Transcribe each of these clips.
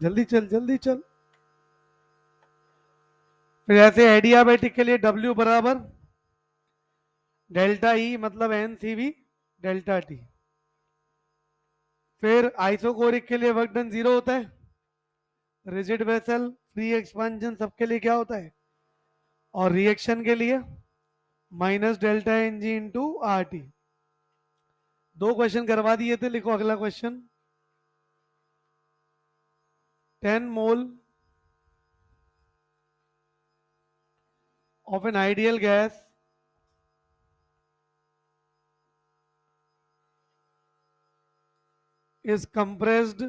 जल्दी चल जल्दी चल। फिर ऐसे एडियाबैटिक के लिए W बराबर डेल्टा ई मतलब N C V delta T. फिर आइसोकोरिक के लिए वर्क डन जीरो होता है। रिजिड वेसल फ्री एक्सपांशन सबके लिए क्या होता है, और रिएक्शन के लिए minus delta N G into R T. दो क्वेश्चन करवा दिए थे, लिखो अगला question. 10 mole of an ideal gas is compressed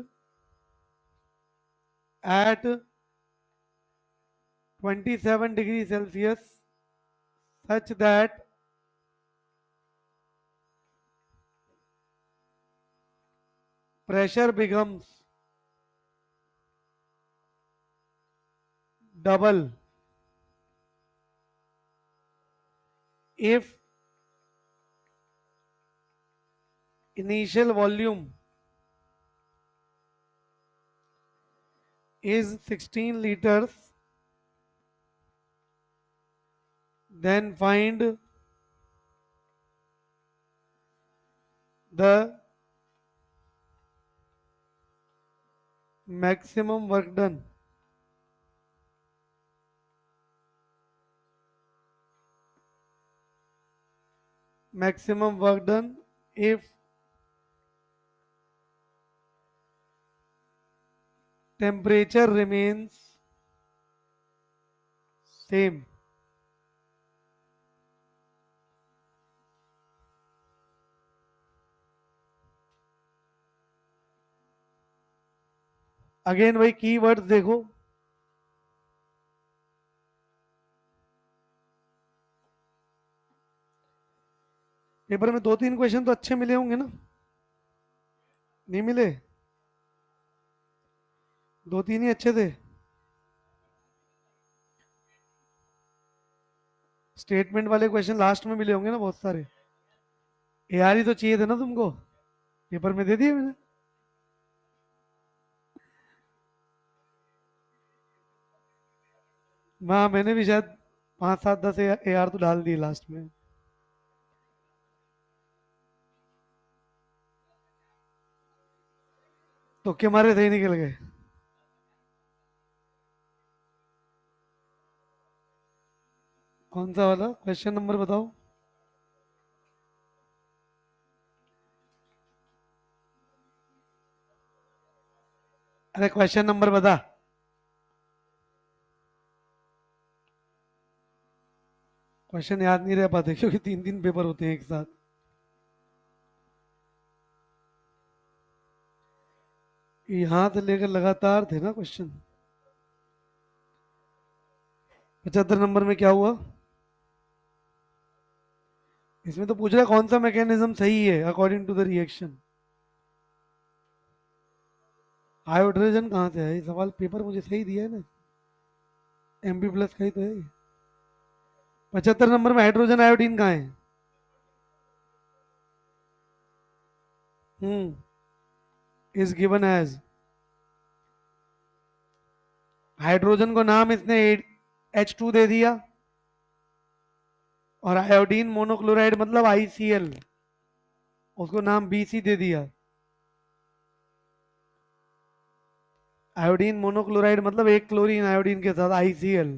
at 27 degrees Celsius such that pressure becomes double if initial volume is 16 liters, then find the maximum work done. Maximum work done if temperature remains same. Again वही की words देखो। Paper में दो तीन question तो अच्छे मिले होंगे ना, नहीं मिले? दो तीन ही अच्छे थे। स्टेटमेंट वाले क्वेश्चन लास्ट में मिले होंगे ना बहुत सारे। एआर ही तो चाहिए थे ना तुमको, पेपर में दे दिए मैंने। हाँ मैंने भी शायद 5 7 10 एआर तो डाल दिए लास्ट में। तुक्के मारे सही निकल गए। कौन सा वाला क्वेश्चन नंबर बताओ। अरे क्वेश्चन नंबर बता। क्वेश्चन याद नहीं रह पाते क्योंकि तीन तीन पेपर होते हैं एक साथ। यहां से लेकर लगातार थे ना क्वेश्चन। 75 नंबर में क्या हुआ? इसमें तो पूछ रहा है कौन सा मैकेनिज्म सही है according to the reaction. Hydrogen कहाँ से है? ये सवाल पेपर मुझे सही दिया है ना, MP प्लस का ही तो है ये। 75 नंबर में हाइड्रोजन आयोडीन कहाँ है? Is given as. हाइड्रोजन को नाम इसने H2 दे दिया, और आयोडीन मोनोक्लोराइड मतलब ICL, उसको नाम BC दे दिया। आयोडीन मोनोक्लोराइड मतलब एक क्लोरीन आयोडीन के साथ ICL।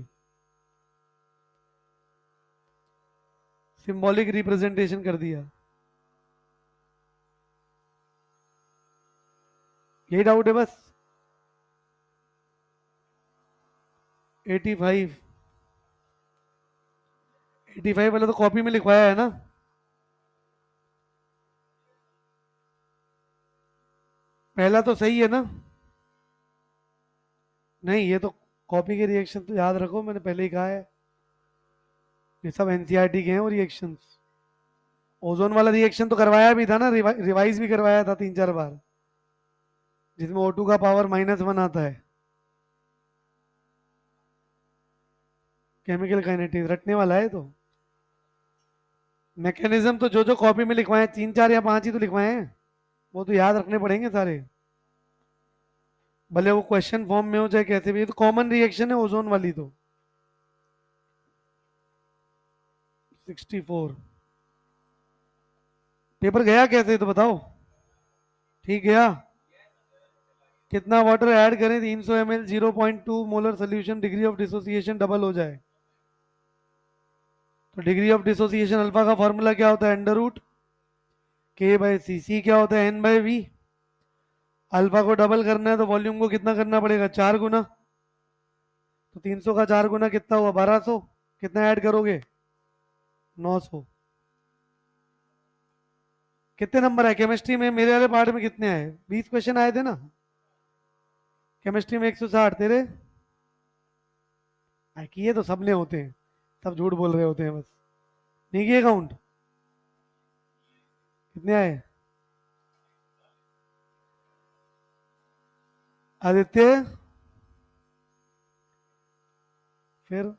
सिंबॉलिक रिप्रेजेंटेशन कर दिया। यही डाउट है बस। 85। 85 वाला तो कॉपी में लिखवाया है ना। पहला तो सही है ना? नहीं ये तो कॉपी के रिएक्शन तो याद रखो, मैंने पहले ही कहा है ये सब एनसीईआरटी के हैं वो रिएक्शंस। ओजोन वाला रिएक्शन तो करवाया भी था ना, रिवाइज भी करवाया था 3 4 बार, जिसमें O2 का पावर -1 आता है। केमिकल काइनेटिक्स रटने वाला है तो। मैकेनिज्म तो जो जो कॉपी में लिखवाए हैं, 3 4 या 5 ही तो लिखवाए हैं, वो तो याद रखने पड़ेंगे सारे। भले वो क्वेश्चन फॉर्म में हो चाहे कैसे भी, ये तो कॉमन रिएक्शन है ओजोन वाली तो। 64। पेपर गया कैसे तो बताओ। ठीक गया। कितना वाटर ऐड करें 300 ml 0.2 molar solution degree of dissociation double हो जाए। तो डिग्री ऑफ डिसोसिएशन अल्फा का फॉर्मूला क्या होता है, अंडर रूट के बाय सी। सी क्या होता है, एन बाय वी। अल्फा को डबल करना है तो वॉल्यूम को कितना करना पड़ेगा, 4 गुना। तो 300 का 4 गुना कितना हुआ, 1200। कितना ऐड करोगे, 900। कितने नंबर है केमिस्ट्री में, मेरे वाले पार्ट में कितने आए, 20 क्वेश्चन आए थे ना। केमिस्ट्री में 160 तेरे किए तो सबने होते हैं, सब झूठ बोल रहे होते हैं बस। नहीं किए काउंट, कितने आए। आदित्य, फिर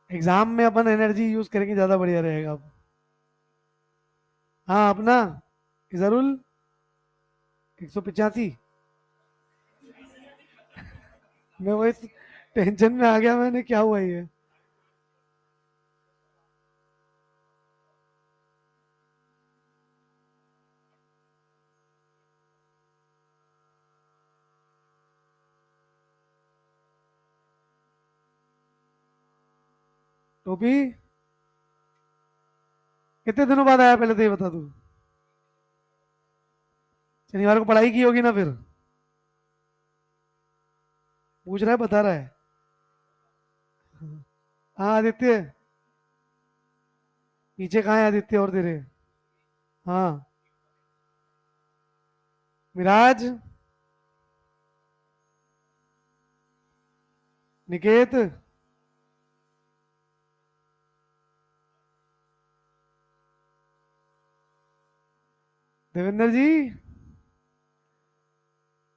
एग्जाम में अपन एनर्जी यूज करेंगे, ज्यादा बढ़िया रहेगा अब। हाँ अपना जरूर। 185। मैं वही टेंशन में आ गया, मैंने क्या हुआ ये। टोपी कितने दिनों बाद आया, पहले तो ये बता तू। शनिवार को पढ़ाई की होगी ना फिर। पूछ रहा है, बता रहा है। हाँ आदित्य, पीछे कहाँ है आदित्य और तेरे। हाँ मिराज, निकेत, देवेंद्र जी।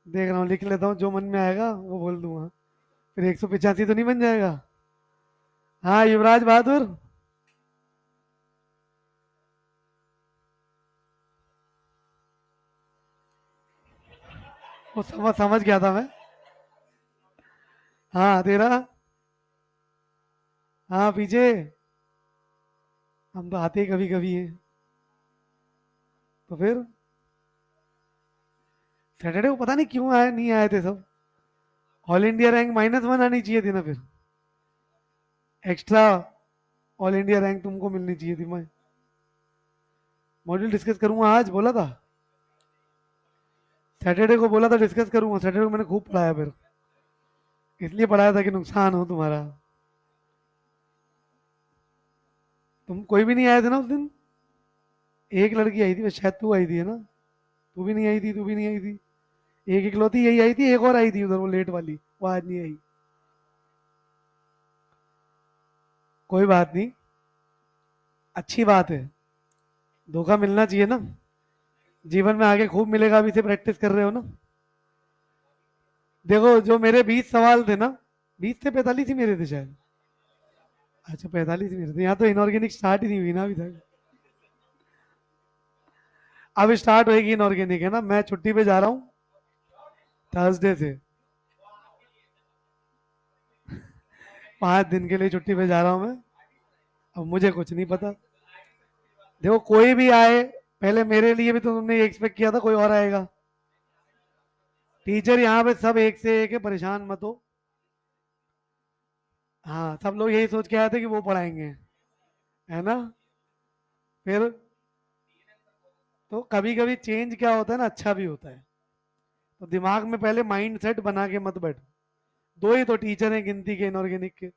देख रहा हूँ, लिख लेता हूँ, जो मन में आएगा वो बोल दूंगा। फिर 185 तो नहीं बन जाएगा। हाँ युवराज बहादुर। वो समझ समझ गया था मैं। हाँ तेरा। हाँ पीछे, हम तो आते ही कभी कभी हैं। तो फिर सैटरडे को पता नहीं क्यों आए, नहीं आए थे सब। ऑल इंडिया रैंक -1 आनी चाहिए थी ना फिर। एक्स्ट्रा ऑल इंडिया रैंक तुमको मिलनी चाहिए थी। मैं मॉड्यूल डिस्कस करूंगा आज बोला था। सैटरडे को बोला था डिस्कस करूंगा, सैटरडे को मैंने खूब पढ़ाया फिर। इसलिए पढ़ाया था कि नुकसान हो तुम्हारा। तुम कोई भी नहीं आए थे ना उस दिन। एक लड़की आई थी बस, शायद तू आई थी है ना। तू भी नहीं आई थी, तू भी नहीं आई थी। एक इकलौती यही आई थी, एक और आई थी उधर वो लेट वाली, वो आज नहीं आई। कोई बात नहीं, अच्छी बात है। धोखा मिलना चाहिए ना, जीवन में आगे खूब मिलेगा, अभी से प्रैक्टिस कर रहे हो ना। देखो जो मेरे 20 सवाल थे ना, 20 से 45 ही मेरे थे शायद। अच्छा 45 ही मेरे थे, यहाँ तो इनऑर्गेनिक स्टार्ट ही नहीं हुई ना अभी तक। अब स्टार्ट होएगी इनऑर्गेनिक है ना, मैं छुट्टी पे जा रहा हूँ थर्सडे से। 5 दिन के लिए छुट्टी पे जा रहा हूँ मैं। अब मुझे कुछ नहीं पता। देखो कोई भी आए, पहले मेरे लिए भी तो तुमने ये एक्सपेक्ट किया था कोई और आएगा। टीचर यहाँ पे सब एक से एक है, परेशान मत हो। हाँ सब लोग यही सोच के आए थे कि वो पढ़ाएंगे, है ना। फिर तो कभी कभी चेंज क्या होता है ना, अच्छा भी होता है। तो दिमाग में पहले माइंड सेट बना के मत बैठो। दो ही तो टीचर हैं गिनती के इनऑर्गेनिक के।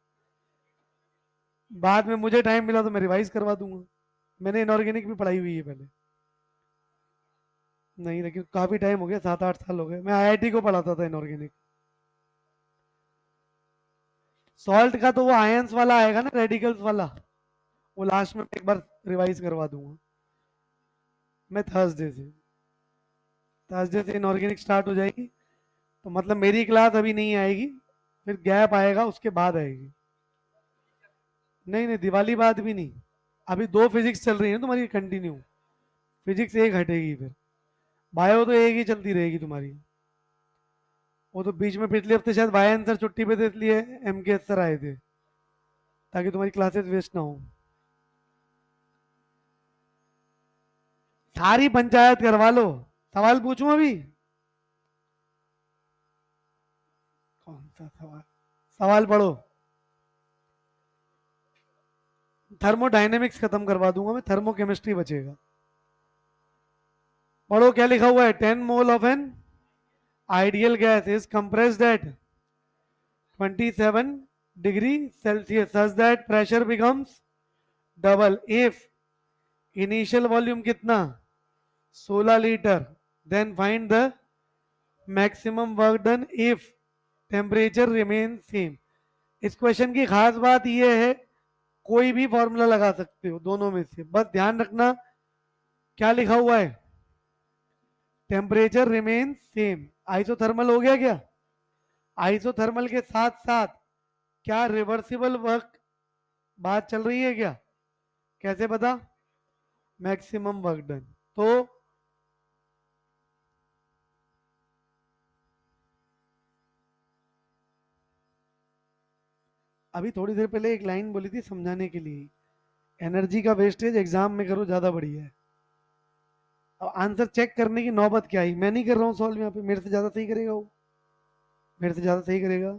बाद में मुझे टाइम मिला तो मैं रिवाइज करवा दूंगा। मैंने इनऑर्गेनिक भी पढ़ाई हुई है पहले। नहीं लेकिन काफी टाइम हो गया, 7-8 साल हो गए, मैं आईआईटी को पढ़ाता था इनऑर्गेनिक। सॉल्ट का तो वो आयंस वाला आएगा ना, रेडिकल्स वाला, वो लास्ट में एक बार रिवाइज करवा दूंगा मैं। थर्सडे से इनऑर्गेनिक स्टार्ट हो जाएगी। तो मतलब मेरी क्लास अभी नहीं आएगी, फिर गैप आएगा, उसके बाद आएगी। नहीं नहीं दिवाली बाद भी नहीं। अभी 2 फिजिक्स चल रही है तुम्हारी कंटिन्यू। फिजिक्स एक हटेगी फिर, बायो तो एक ही चलती रहेगी तुम्हारी। वो तो बीच में पिछले हफ्ते शायद वाई आंसर छुट्टी पे थे, इसलिए एम के सर आए थे, ताकि तुम्हारी क्लासेस वेस्ट ना हो। सारी पंचायत करवा लो। सवाल पूछूं अभी? कौन सा सवाल? सवाल पढ़ो। थर्मोडायनेमिक्स खत्म करवा दूंगा मैं, थर्मोकेमिस्ट्री बचेगा। पढ़ो क्या लिखा हुआ है। 10 mole of an ideal gas is compressed at 27 degree Celsius such that pressure becomes double if initial volume कितना, 16 litre, then find the maximum work done if temperature remain same. इस क्वेश्चन की खास बात यह है, कोई भी फॉर्मूला लगा सकते हो दोनों में से, बस ध्यान रखना क्या लिखा हुआ है, टेम्परेचर रिमेन सेम। आइसोथर्मल हो गया क्या? आइसोथर्मल के साथ साथ क्या रिवर्सिबल वर्क बात चल रही है क्या? कैसे पता? Maximum work done. तो अभी थोड़ी देर पहले एक लाइन बोली थी समझाने के लिए, एनर्जी का वेस्टेज एग्जाम में करो ज्यादा बढ़िया है। अब आंसर चेक करने की नौबत क्या आई, मैं नहीं कर रहा हूँ सॉल्व यहाँ पे, मेरे से ज्यादा सही करेगा वो, मेरे से ज्यादा सही करेगा।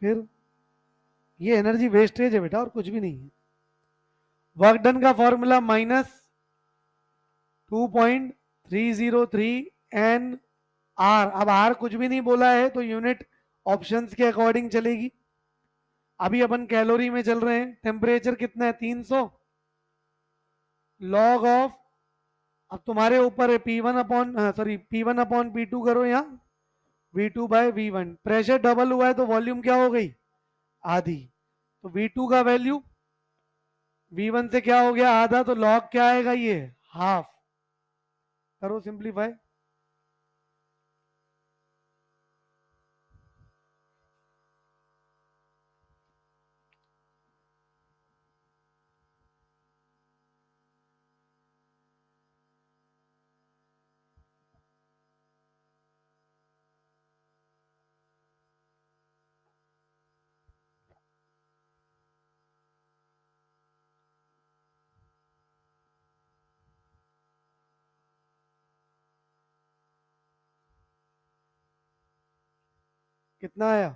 फिर ये एनर्जी वेस्टेज है बेटा, और कुछ भी नहीं है। वर्क डन का फॉर्मूला -2.303 n r। अब आर कुछ भी नहीं बोला है तो यूनिट ऑप्शंस के अकॉर्डिंग चलेगी। अभी अपन कैलोरी में चल रहे हैं, टेम्परेचर कितना है 300, लॉग ऑफ, अब तुम्हारे ऊपर है P1 अपॉन P2 करो यहाँ, V2/V1। प्रेशर डबल हुआ है तो वॉल्यूम क्या हो गई, आधी। तो V2 का वैल्यू V1 से क्या हो गया, आधा, तो लॉग क्या आएगा, ये हाफ। करो सिंप्लीफाई। कितना आया?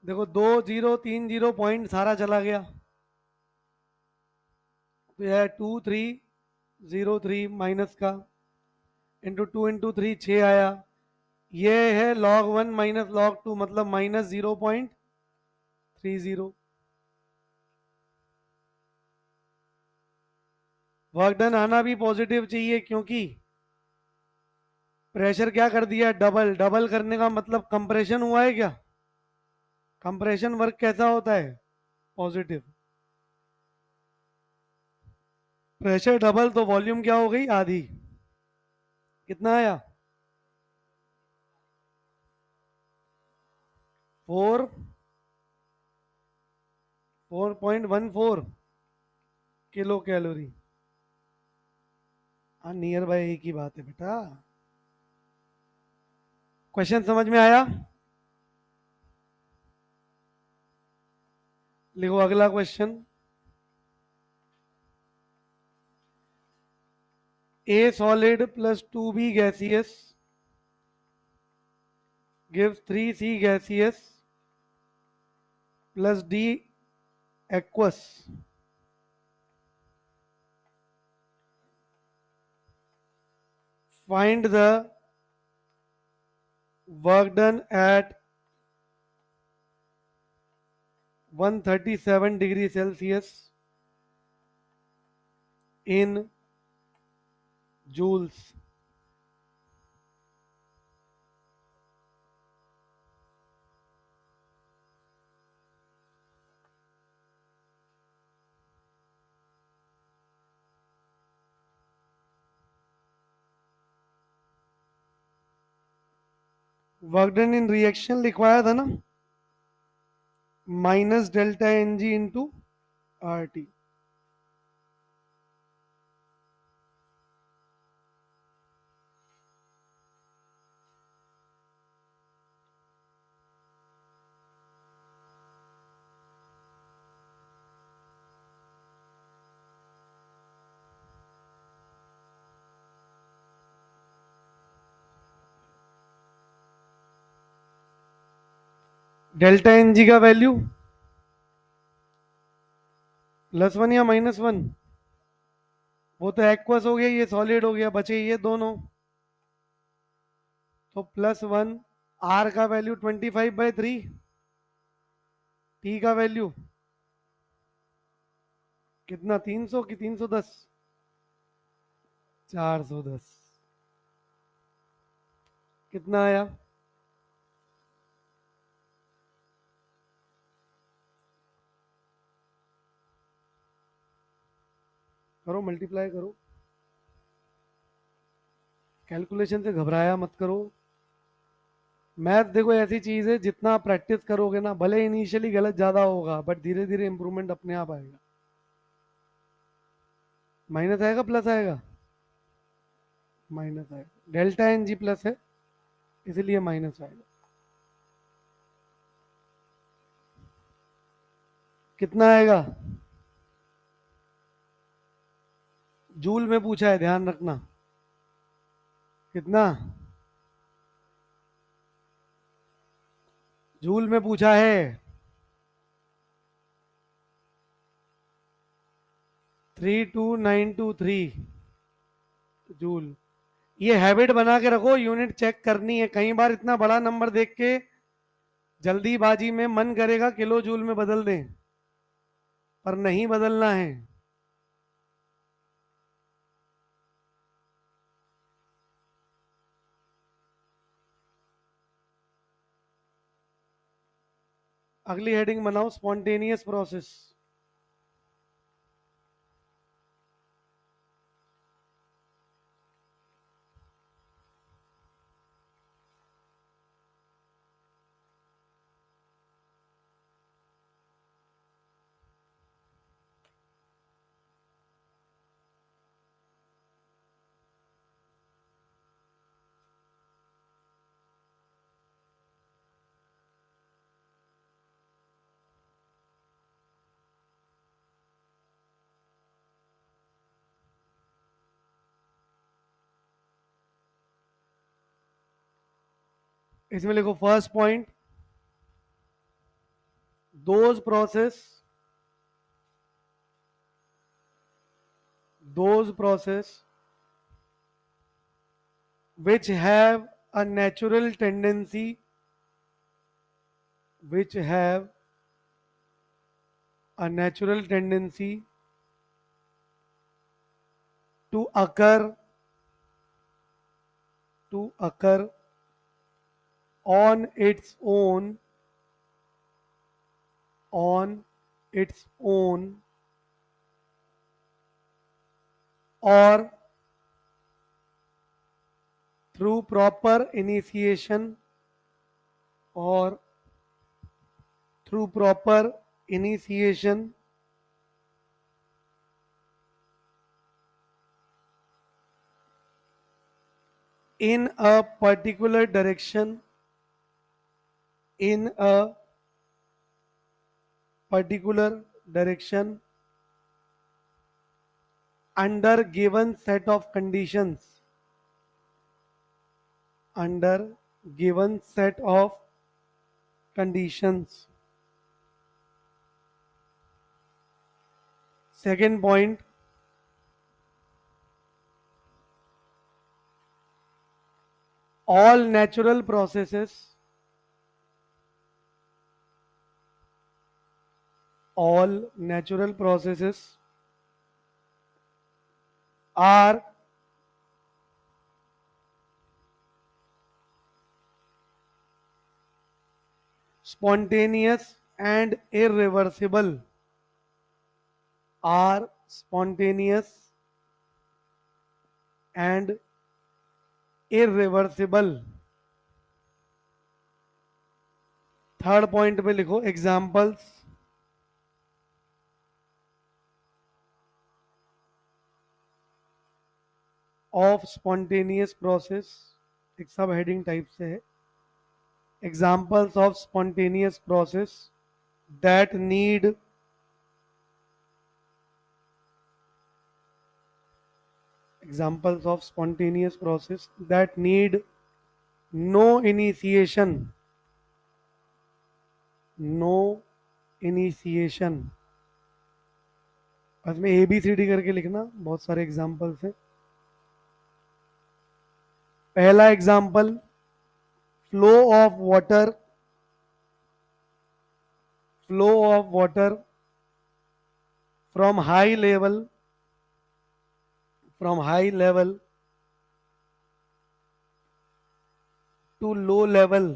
देखो 2030 पॉइंट सारा चला गया, तो यह 2303 माइनस का इंटू 3 आया। ये है log 1 माइनस log 2, मतलब -0.30। वर्क डन आना भी पॉजिटिव चाहिए, क्योंकि प्रेशर क्या कर दिया, डबल। डबल करने का मतलब कंप्रेशन हुआ है क्या? कंप्रेशन वर्क कैसा होता है, पॉजिटिव। प्रेशर डबल तो वॉल्यूम क्या हो गई, आधी। कितना आया? 4.14 किलो कैलोरी। हाँ, नियर बाय एक ही बात है बेटा। क्वेश्चन समझ में आया? लिखो अगला question. A solid plus 2B gaseous gives 3C gaseous plus D aqueous. Find the work done at 137 degree Celsius in joules. Work done in reaction लिखवाया था ना, -ΔNg into RT। Delta N G का value +1 या -1? वो तो aqueous हो गया, ये सॉलिड हो गया, बचे ये दोनों। तो +1, आर का वैल्यू 25/3, टी का वैल्यू कितना, 300 की 310? 410। कितना आया? करो, मल्टीप्लाई करो। कैलकुलेशन से घबराया मत करो। मैथ देखो ऐसी चीज है, जितना आप प्रैक्टिस करोगे ना, भले इनिशियली गलत ज्यादा होगा बट धीरे धीरे इंप्रूवमेंट अपने आप आएगा। माइनस आएगा प्लस आएगा? माइनस आएगा, डेल्टा एन जी प्लस है इसलिए माइनस आएगा। कितना आएगा? जूल में पूछा है, ध्यान रखना। कितना? जूल में पूछा है। 32923 जूल। ये हैबिट बना के रखो, यूनिट चेक करनी है। कई बार इतना बड़ा नंबर देख के जल्दीबाजी में मन करेगा किलो जूल में बदल दें, पर नहीं बदलना है। अगली हेडिंग बनाओ, स्पॉन्टेनियस प्रोसेस। इसमें लिखो first point, those process which have a natural tendency which have a natural tendency to occur on its own on its own or through proper initiation or through proper initiation in a particular direction in a particular direction under given set of conditions under given set of conditions. Second point, all natural processes are spontaneous and irreversible are spontaneous and irreversible. Third point में लिखो examples of spontaneous process, एक सब heading type से है। Examples of spontaneous process that need examples of spontaneous process that need no initiation no initiation. इसमें A B C D करके लिखना, बहुत सारे एग्जाम्पल्स हैं। पहला example, flow of water, flow of water from high level, from high level to low level.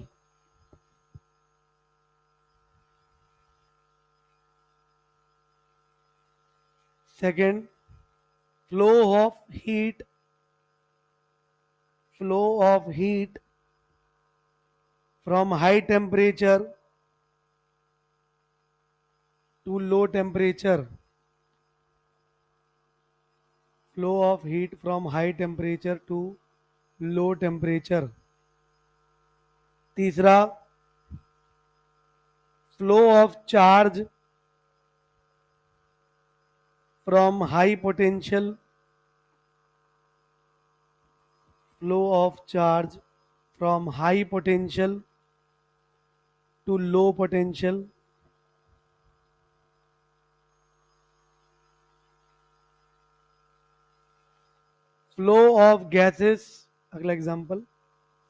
Second, flow of heat, flow of heat from high temperature to low temperature, flow of heat from high temperature to low temperature. तीसरा, flow of charge from high potential, flow of charge from high potential to low potential. Flow of gases, अगला example,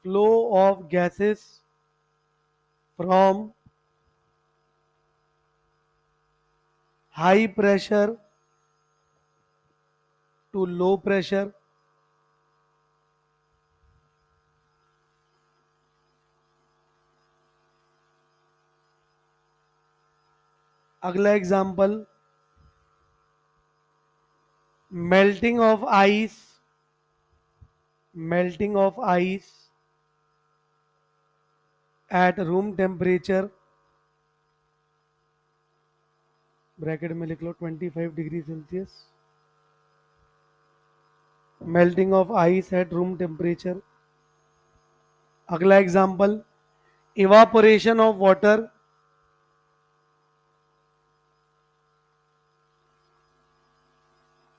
flow of gases from high pressure to low pressure. अगला example, melting of ice, melting of ice at room temperature, bracket में लिख लो 25 degree Celsius, melting of ice at room temperature. अगला example, evaporation of water,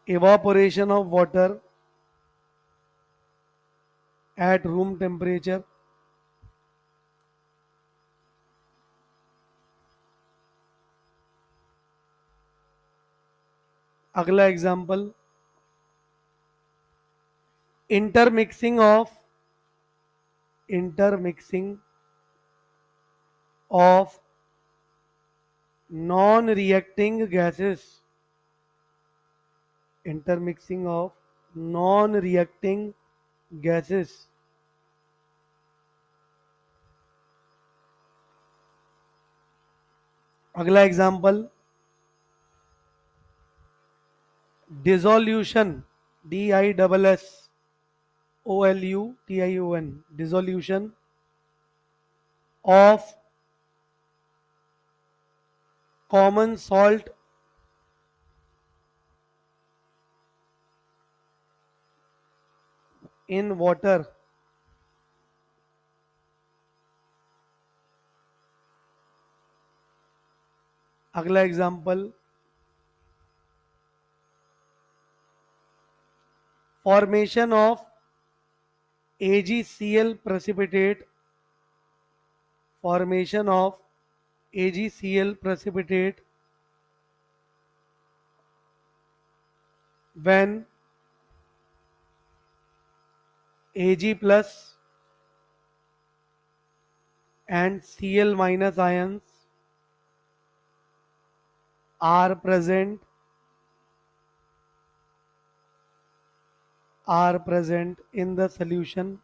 evaporation of water at room temperature. अगला example, intermixing of non-reacting gases, intermixing of non-reacting gases. अगला example, dissolution, DISSOLUTION, dissolution of common salt in water. अगला example, formation of AgCl precipitate, formation of AgCl precipitate when Ag plus and Cl minus ions are present in the solution.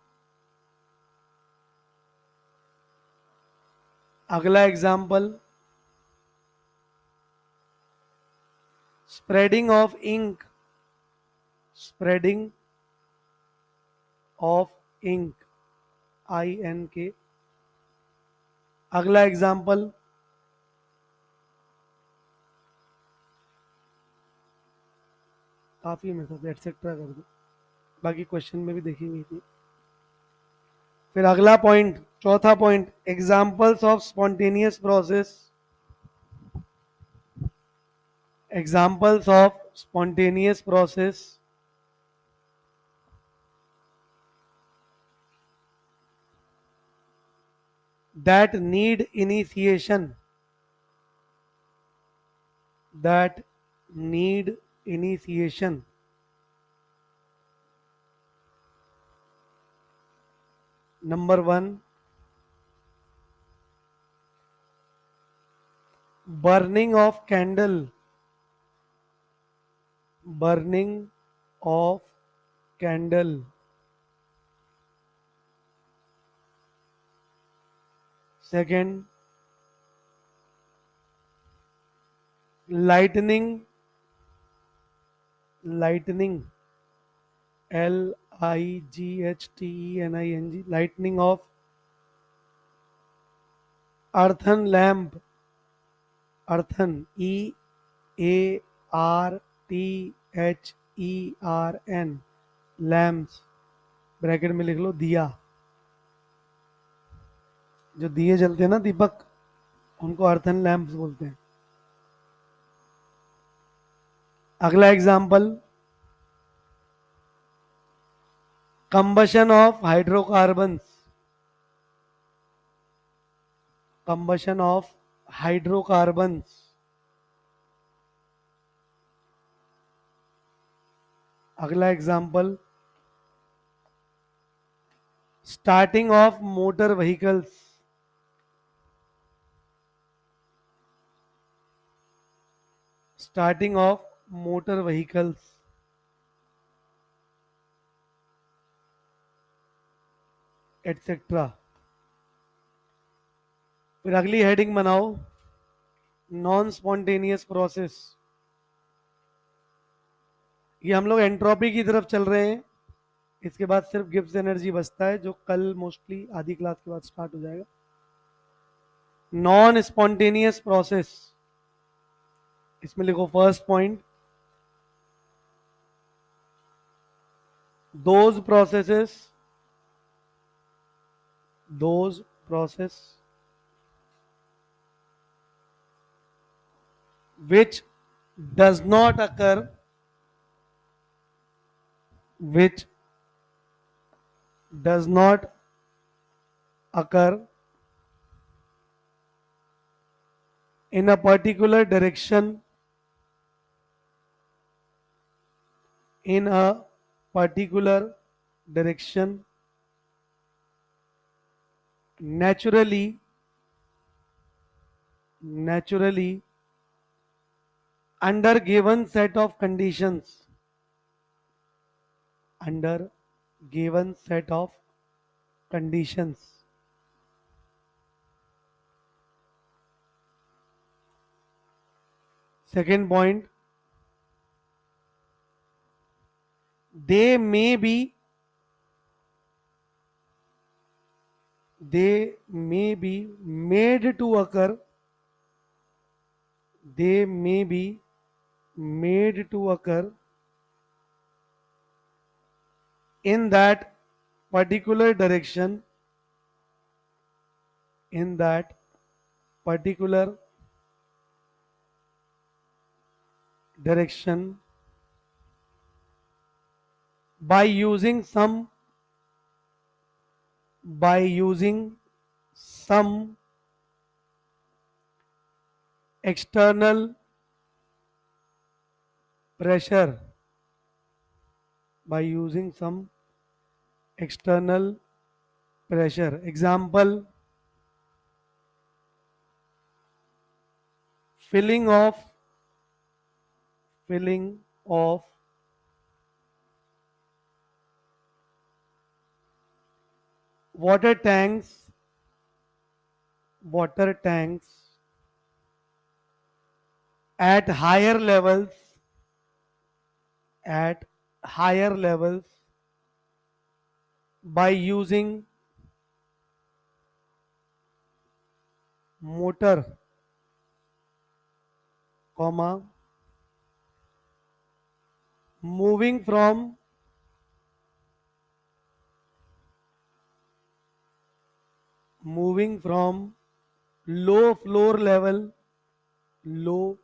अगला example, spreading of ink, spreading of ink, INK. अगला example, काफी में सब etcetera कर दो, बाकी question में भी देखेंगे थी। फिर अगला पॉइंट, चौथा point, examples of spontaneous process, examples of spontaneous process that need initiation, that need initiation. Number one, burning of candle, burning of candle. Second, lightning, lightning, lightning, lightning of earthen lamp, earthen, EARTHERN, lamps, bracket में लिख लो दिया, जो दिए जलते हैं ना दीपक, उनको earthen lamps बोलते हैं. अगला example, combustion of hydrocarbons, combustion of hydrocarbons. अगला example, starting of motor vehicles, starting of motor vehicles, etcetera. फिर अगली हेडिंग बनाओ, नॉन स्पॉन्टेनियस प्रोसेस. ये हम लोग एंट्रोपी की तरफ चल रहे हैं. इसके बाद सिर्फ गिब्स एनर्जी बचता है, जो कल मोस्टली आधी क्लास के बाद स्टार्ट हो जाएगा. नॉन स्पॉन्टेनियस प्रोसेस, इसमें लिखो first point, those processes, those process which does not occur, which does not occur in a particular direction, in a particular direction, naturally, naturally, under given set of conditions, under given set of conditions. Second point, they may be made to occur, they may be made to occur in that particular direction, in that particular direction, by using some, by using some external pressure, by using some external pressure. Example, filling of, filling of water tanks, water tanks at higher levels, at higher levels, by using motor, comma, moving from, moving from low floor level, low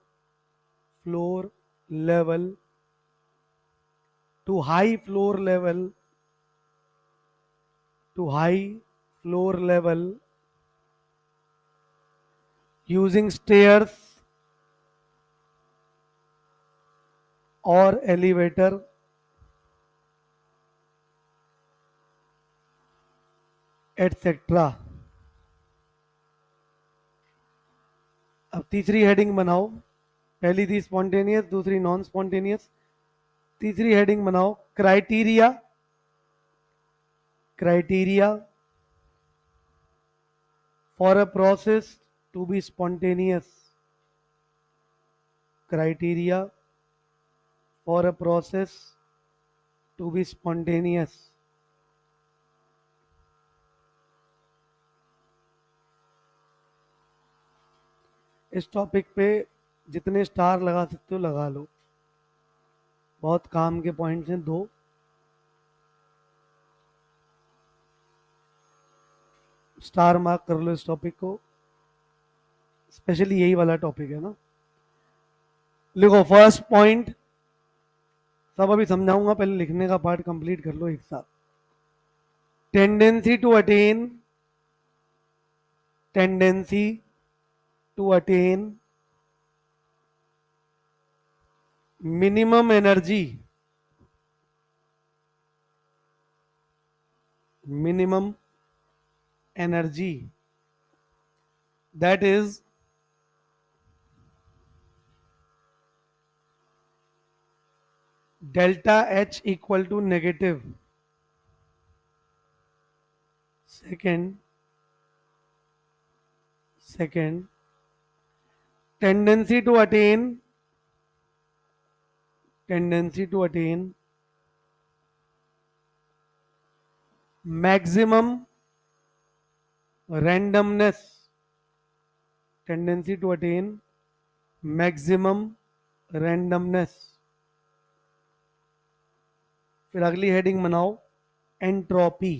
floor level to high floor level, to high floor level, using stairs, or elevator etc. अब तीसरी heading बनाओ, पहली थी spontaneous, दूसरी non spontaneous, तीसरी heading बनाओ criteria, criteria for a process to be spontaneous, criteria for a process to be spontaneous. इस topic पे जितने स्टार लगा सकते हो लगा लो, बहुत काम के पॉइंट्स हैं दो। स्टार मार्क कर लो इस टॉपिक को, स्पेशली यही वाला टॉपिक है ना। लिखो फर्स्ट पॉइंट, सब अभी समझाऊंगा, पहले लिखने का पार्ट कंप्लीट कर लो एक साथ। Tendency to attain, tendency to attain minimum energy, minimum energy, that is delta H equal to negative. Second, tendency to attain, tendency to attain maximum randomness, tendency to attain maximum randomness। फिर अगली heading बनाओ entropy,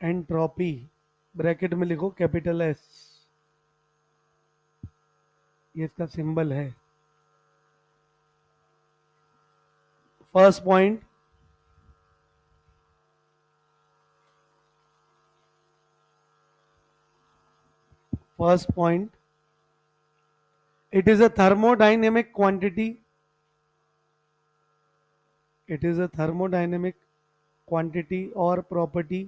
entropy bracket में लिखो capital S, ये इसका symbol है। First point, first point, it is a thermodynamic quantity, it is a thermodynamic quantity or property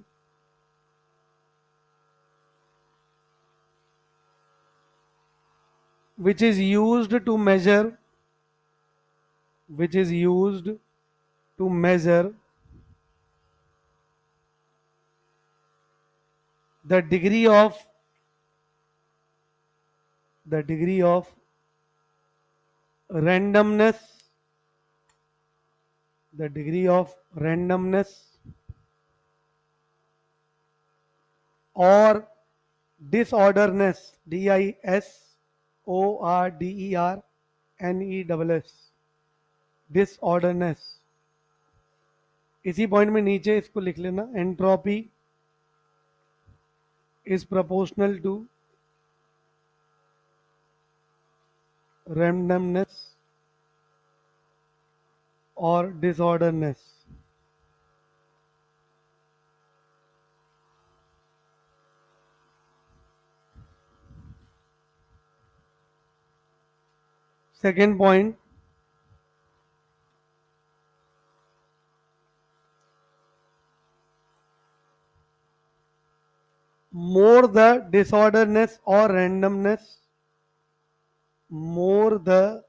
which is used to measure, which is used to measure the degree of, the degree of randomness, the degree of randomness or disorderness, disorderness, disorderness। इसी point में नीचे इसको लिख लेना, entropy is proportional to randomness or disorderness। Second point, more the disorderness or randomness, more the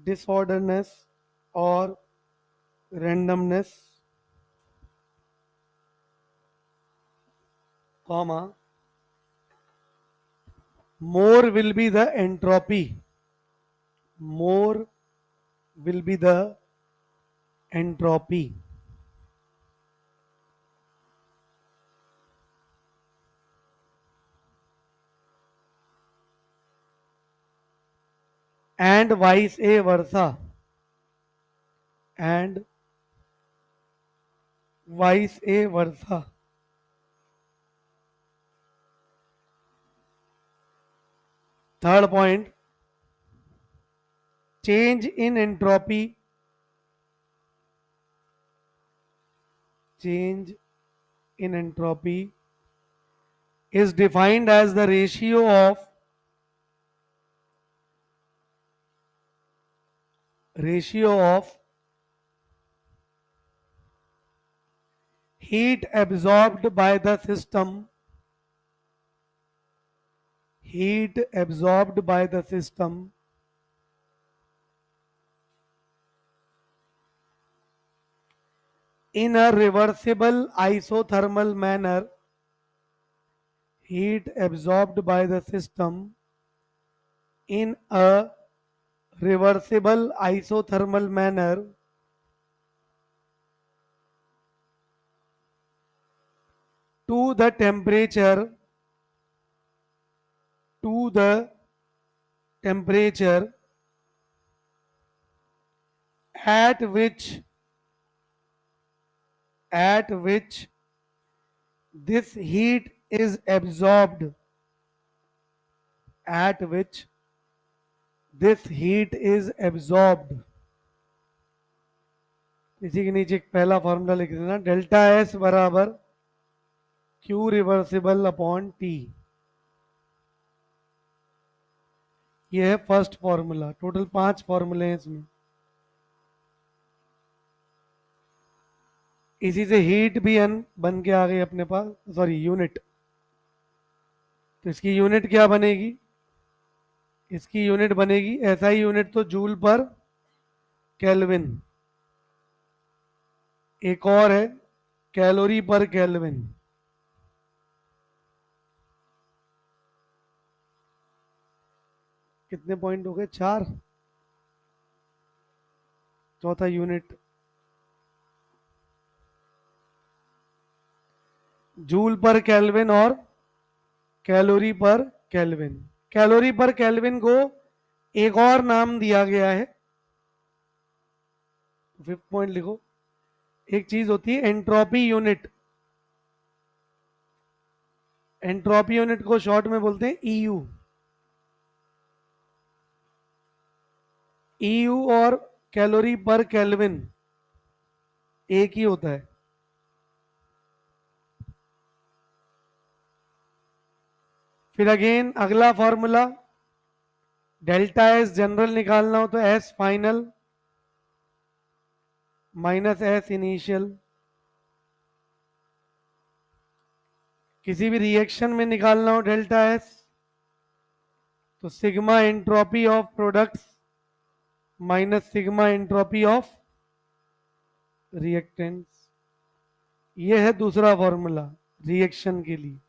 disorderness or randomness, comma, more will be the entropy, more will be the entropy। And vice versa, and vice versa। Third point, change in entropy, change in entropy is defined as the ratio of ratio of heat absorbed by the system, heat absorbed by the system in a reversible isothermal manner, heat absorbed by the system in a reversible isothermal manner to the temperature at which this heat is absorbed, at which this heat is absorbed. इसी के नीचे एक पहला formula लिख देना, delta S बराबर Q reversible upon T. ये है फर्स्ट फॉर्मूला। टोटल 5 फॉर्मूले हैं इसमें। इसी से हीट भी एन बन के आ गई अपने पास, सॉरी यूनिट। तो इसकी यूनिट क्या बनेगी? इसकी यूनिट बनेगी एसआई यूनिट तो जूल पर केल्विन, एक और है कैलोरी पर केल्विन। कितने पॉइंट हो गए? 4। चौथा यूनिट जूल पर केल्विन और कैलोरी पर केल्विन। कैलोरी पर केल्विन को एक और नाम दिया गया है, 5th पॉइंट लिखो। एक चीज होती है एंट्रोपी यूनिट। एंट्रोपी यूनिट को शॉर्ट में बोलते हैं ईयू। ईयू और कैलोरी पर केल्विन एक ही होता है। फिर अगेन अगला फॉर्मूला, डेल्टा एस जनरल निकालना हो तो S final minus S initial. किसी भी रिएक्शन में निकालना हो डेल्टा एस तो sigma entropy of products minus sigma entropy of reactants. ये है दूसरा फॉर्मूला रिएक्शन के लिए।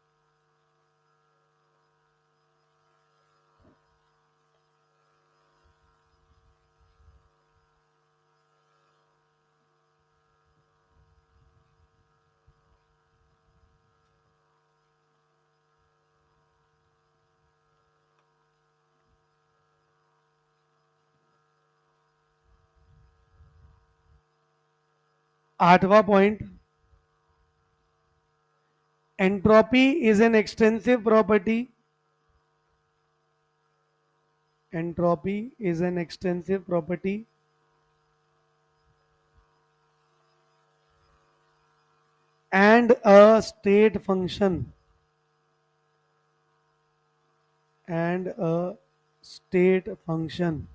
आठवां point, entropy is an extensive property. Entropy is an extensive property and a state function and a state function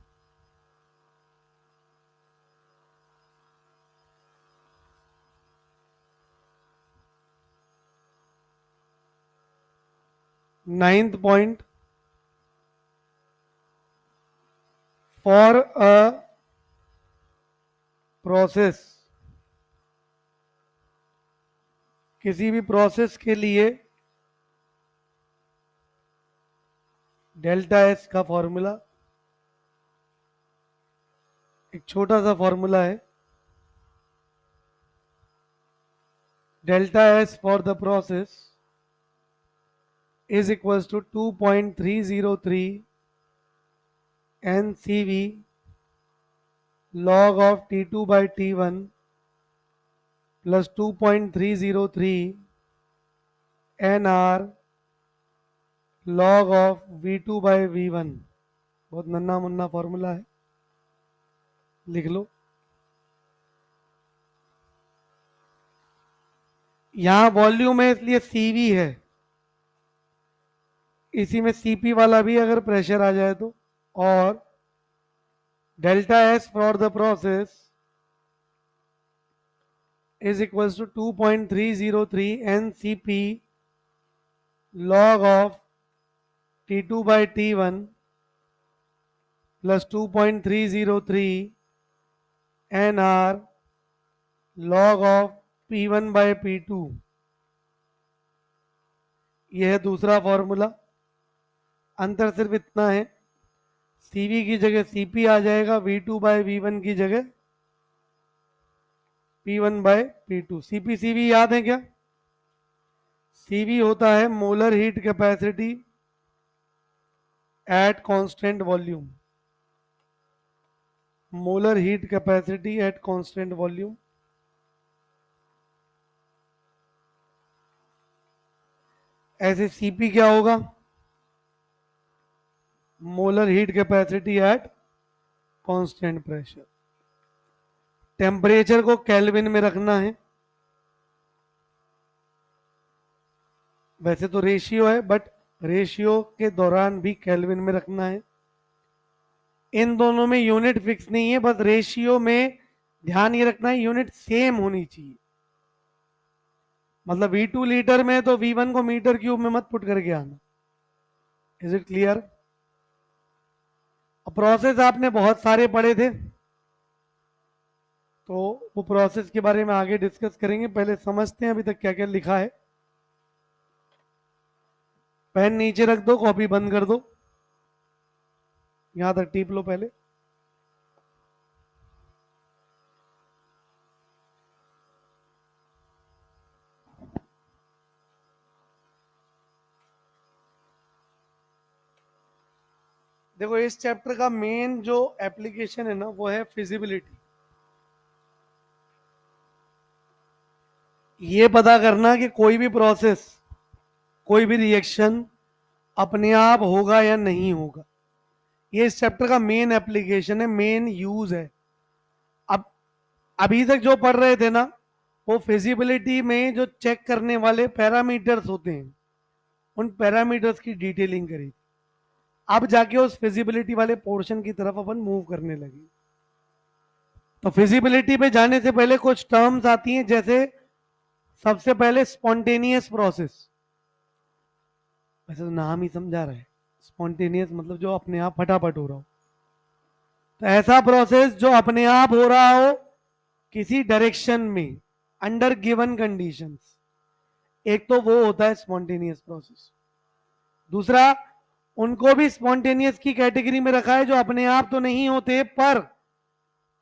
ninth point, for a process, किसी भी process के लिए डेल्टा एस का फॉर्मूला एक छोटा सा फॉर्मूला है। Delta S for the process is equals to 2.303 NCV log of T2 by T1 plus 2.303 NR log of V2 by V1। बहुत नन्ना मुन्ना फॉर्मूला है, लिख लो। यहां वॉल्यूम है इसलिए CV है, इसी में CP वाला भी अगर प्रेशर आ जाए तो, और delta S for the process is equals to 2.303 NCP log of T2 by T1 plus 2.303 NR log of P1 by P2। यह है दूसरा फॉर्मूला। अंतर सिर्फ इतना है, CV की जगह CP आ जाएगा, V2 बाय V1 की जगह P1 by P2। CP CV याद है क्या? CV होता है molar heat capacity at constant volume. Molar heat capacity at constant volume. ऐसे CP क्या होगा? Molar heat capacity at constant pressure. Temperature को केल्विन में रखना है, वैसे तो रेशियो है बट रेशियो के दौरान भी केल्विन में रखना है। इन दोनों में यूनिट फिक्स नहीं है, बस रेशियो में ध्यान ये रखना है यूनिट सेम होनी चाहिए। मतलब V2 लीटर में तो V1 को मीटर क्यूब में मत पुट करके आना। Is it clear? प्रोसेस आपने बहुत सारे पढ़े थे, तो वो प्रोसेस के बारे में आगे डिस्कस करेंगे। पहले समझते हैं अभी तक क्या क्या लिखा है। पेन नीचे रख दो, कॉपी बंद कर दो, यहां तक टीप लो पहले। देखो इस चैप्टर का मेन जो एप्लीकेशन है ना वो है फिजिबिलिटी। ये पता करना कि कोई भी प्रोसेस, कोई भी रिएक्शन अपने आप होगा या नहीं होगा। ये इस चैप्टर का मेन एप्लीकेशन है, मेन यूज है। अब अभी तक जो पढ़ रहे थे ना, वो फिजिबिलिटी में जो चेक करने वाले पैरामीटर्स होते हैं, उन पैरामीटर्स की डिटेलिंग करी। अब जाके उस फिजिबिलिटी वाले पोर्शन की तरफ अपन मूव करने लगे। तो फिजिबिलिटी पे जाने से पहले कुछ टर्म्स आती हैं, जैसे सबसे पहले स्पॉन्टेनियस प्रोसेस। वैसे तो नाम ही समझा रहा है, स्पॉन्टेनियस मतलब जो अपने आप फटाफट हो रहा हो। तो ऐसा प्रोसेस जो अपने आप हो रहा हो किसी डायरेक्शन में अंडर गिवन कंडीशंस, एक तो वो होता है स्पॉन्टेनियस प्रोसेस। दूसरा, उनको भी स्पॉन्टेनियस की कैटेगरी में रखा है जो अपने आप तो नहीं होते पर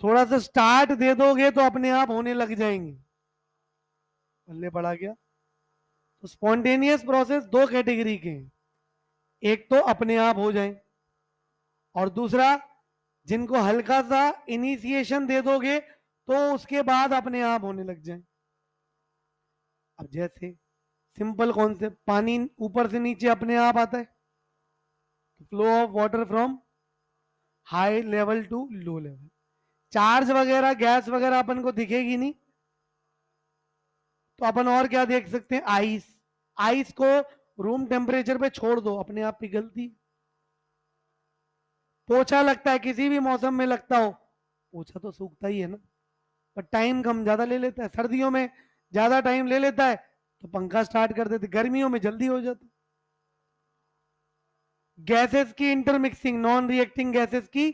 थोड़ा सा स्टार्ट दे दोगे तो अपने आप होने लग जाएंगे। पल्ले पड़ा गया? तो स्पॉन्टेनियस प्रोसेस दो कैटेगरी के हैं, एक तो अपने आप हो जाए और दूसरा जिनको हल्का सा इनिशिएशन दे दोगे तो उसके बाद अपने आप होने लग जाए। अब जैसे सिंपल कॉन्सेप्ट, पानी ऊपर से नीचे अपने आप आता है, flow of water from high level to low level. Charge वगैरह गैस वगैरह अपन को दिखेगी नहीं, तो अपन और क्या देख सकते हैं? आइस। आइस को रूम टेम्परेचर पे छोड़ दो, अपने आप पिघलती। पोछा लगता है, किसी भी मौसम में लगता हो, पोछा तो सूखता ही है ना, पर टाइम कम ज्यादा ले लेता है। सर्दियों में ज्यादा टाइम ले लेता है तो पंखा स्टार्ट कर देते, गर्मियों में जल्दी हो जाता। गैसेस की इंटरमिक्सिंग, नॉन रिएक्टिंग गैसेस की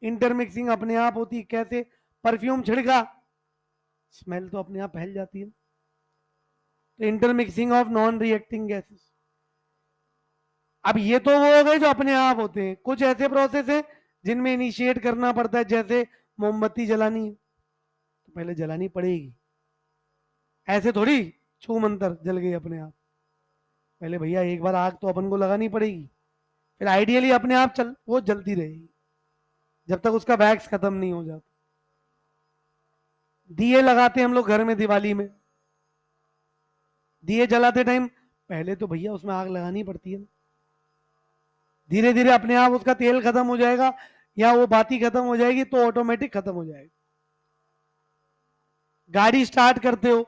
इंटरमिक्सिंग अपने आप होती है। कैसे? परफ्यूम छिड़का, स्मेल तो अपने आप फैल जाती है। तो intermixing of non reacting gases. अब ये तो वो हो गए जो अपने आप होते हैं। कुछ ऐसे प्रोसेस हैं जिनमें इनिशिएट करना पड़ता है, जैसे मोमबत्ती जलानी है तो पहले जलानी पड़ेगी, ऐसे थोड़ी छू मंतर जल गई अपने आप। पहले भैया एक बार आग तो अपन को लगानी पड़ेगी, फिर आइडियली अपने आप चल वो जलती रहेगी जब तक उसका वैक्स खत्म नहीं हो जाता। दिए लगाते हैं हम लोग घर में दिवाली में, दिए जलाते टाइम पहले तो भैया उसमें आग लगानी पड़ती है। धीरे धीरे अपने आप उसका तेल खत्म हो जाएगा या वो बाती खत्म हो जाएगी तो ऑटोमेटिक खत्म हो जाएगा। गाड़ी स्टार्ट करते हो,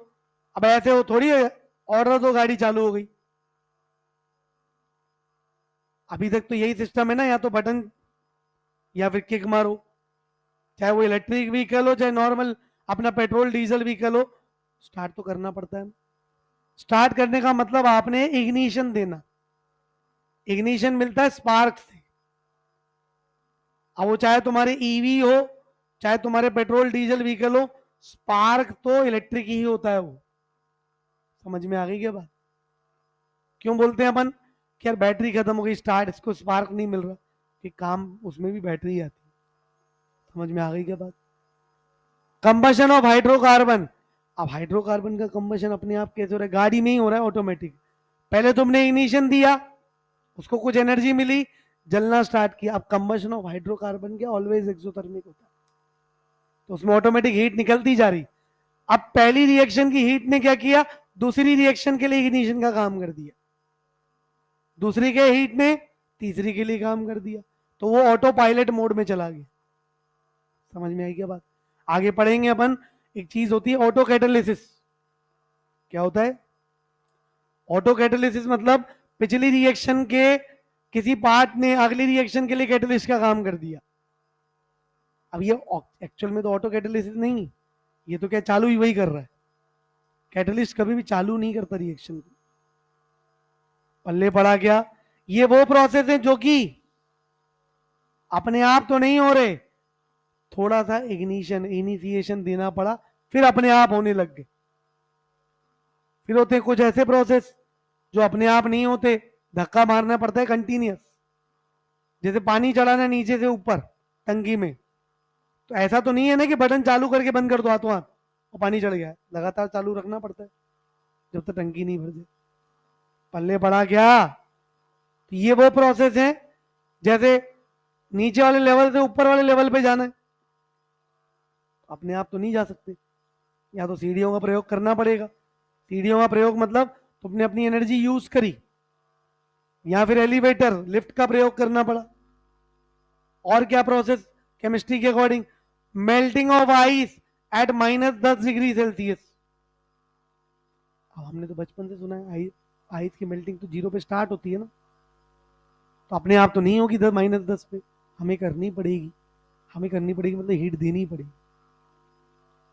अब ऐसे हो थोड़ी है ऑर्डर दो गाड़ी चालू हो गई। अभी तक तो यही सिस्टम है ना, या तो बटन या फिर किक मारो। चाहे वो इलेक्ट्रिक व्हीकल हो चाहे नॉर्मल अपना पेट्रोल डीजल व्हीकल हो, स्टार्ट तो करना पड़ता है। स्टार्ट करने का मतलब आपने इग्निशन देना, इग्निशन मिलता है स्पार्क से। अब वो चाहे तुम्हारे ईवी हो चाहे तुम्हारे पेट्रोल डीजल व्हीकल हो, स्पार्क तो इलेक्ट्रिक ही होता है वो। समझ में आ गई क्या बात? क्यों बोलते हैं अपन कि यार बैटरी खत्म हो गई, स्टार्ट इसको स्पार्क नहीं मिल रहा, कि काम उसमें भी बैटरी आती है। समझ में आ गई क्या बात? Combustion of hydrocarbon. अब हाइड्रोकार्बन का कंबशन अपने आप कैसे हो रहा है? गाड़ी में ही हो रहा है ऑटोमेटिक। पहले तुमने इग्निशन दिया, उसको कुछ एनर्जी मिली, जलना स्टार्ट किया। अब कंबशन ऑफ हाइड्रोकार्बन क्या ऑलवेज एक्सोथर्मिक होता है, तो उसमें ऑटोमेटिक हीट निकलती जा रही। अब पहली रिएक्शन की हीट ने क्या किया, दूसरी रिएक्शन के लिए इग्निशन का काम कर दिया, दूसरी के हीट ने तीसरी के लिए काम कर दिया, तो वो ऑटो पायलट मोड में चला गया। समझ में आई क्या बात? आगे पढ़ेंगे अपन। एक चीज होती है ऑटो कैटालिसिस। क्या होता है ऑटो कैटालिसिस? मतलब पिछली रिएक्शन के किसी पार्ट ने अगली रिएक्शन के लिए कैटलिस्ट का काम कर दिया। अब ये एक्चुअल में तो ऑटो कैटालिसिस नहीं, ये तो क्या चालू ही वही कर रहा है। कैटलिस्ट कभी भी चालू नहीं करता रिएक्शन को। पल्ले पड़ा क्या? ये वो प्रोसेस है जो कि अपने आप तो नहीं हो रहे, थोड़ा सा इग्निशन इनिशिएशन देना पड़ा, फिर अपने आप होने लग गए। फिर होते हैं कुछ ऐसे प्रोसेस जो अपने आप नहीं होते, धक्का मारना पड़ता है कंटिन्यूस। जैसे पानी चढ़ाना नीचे से ऊपर टंकी में, तो ऐसा तो नहीं है ना कि बटन चालू करके बंद कर दो हाथों हाथ और पानी चढ़ गया, लगातार चालू रखना पड़ता है जब तक टंकी नहीं भर जाए। पल्ले पड़ा क्या? तो ये वो प्रोसेस है जैसे नीचे वाले लेवल से ऊपर वाले लेवल पे जाना है, अपने आप तो नहीं जा सकते, या तो सीढ़ियों का प्रयोग करना पड़ेगा। सीढ़ियों का प्रयोग मतलब तुमने अपनी एनर्जी यूज करी, या फिर एलिवेटर लिफ्ट का प्रयोग करना पड़ा। और क्या प्रोसेस केमिस्ट्री के according? Melting of ice eight -10 degree Celsius. अब हमने तो बचपन से सुना है आइस की मेल्टिंग तो 0 पे स्टार्ट होती है ना, तो अपने आप तो नहीं होगी -10 पे, हमें करनी पड़ेगी। हमें करनी पड़ेगी मतलब हीट देनी पड़ेगी।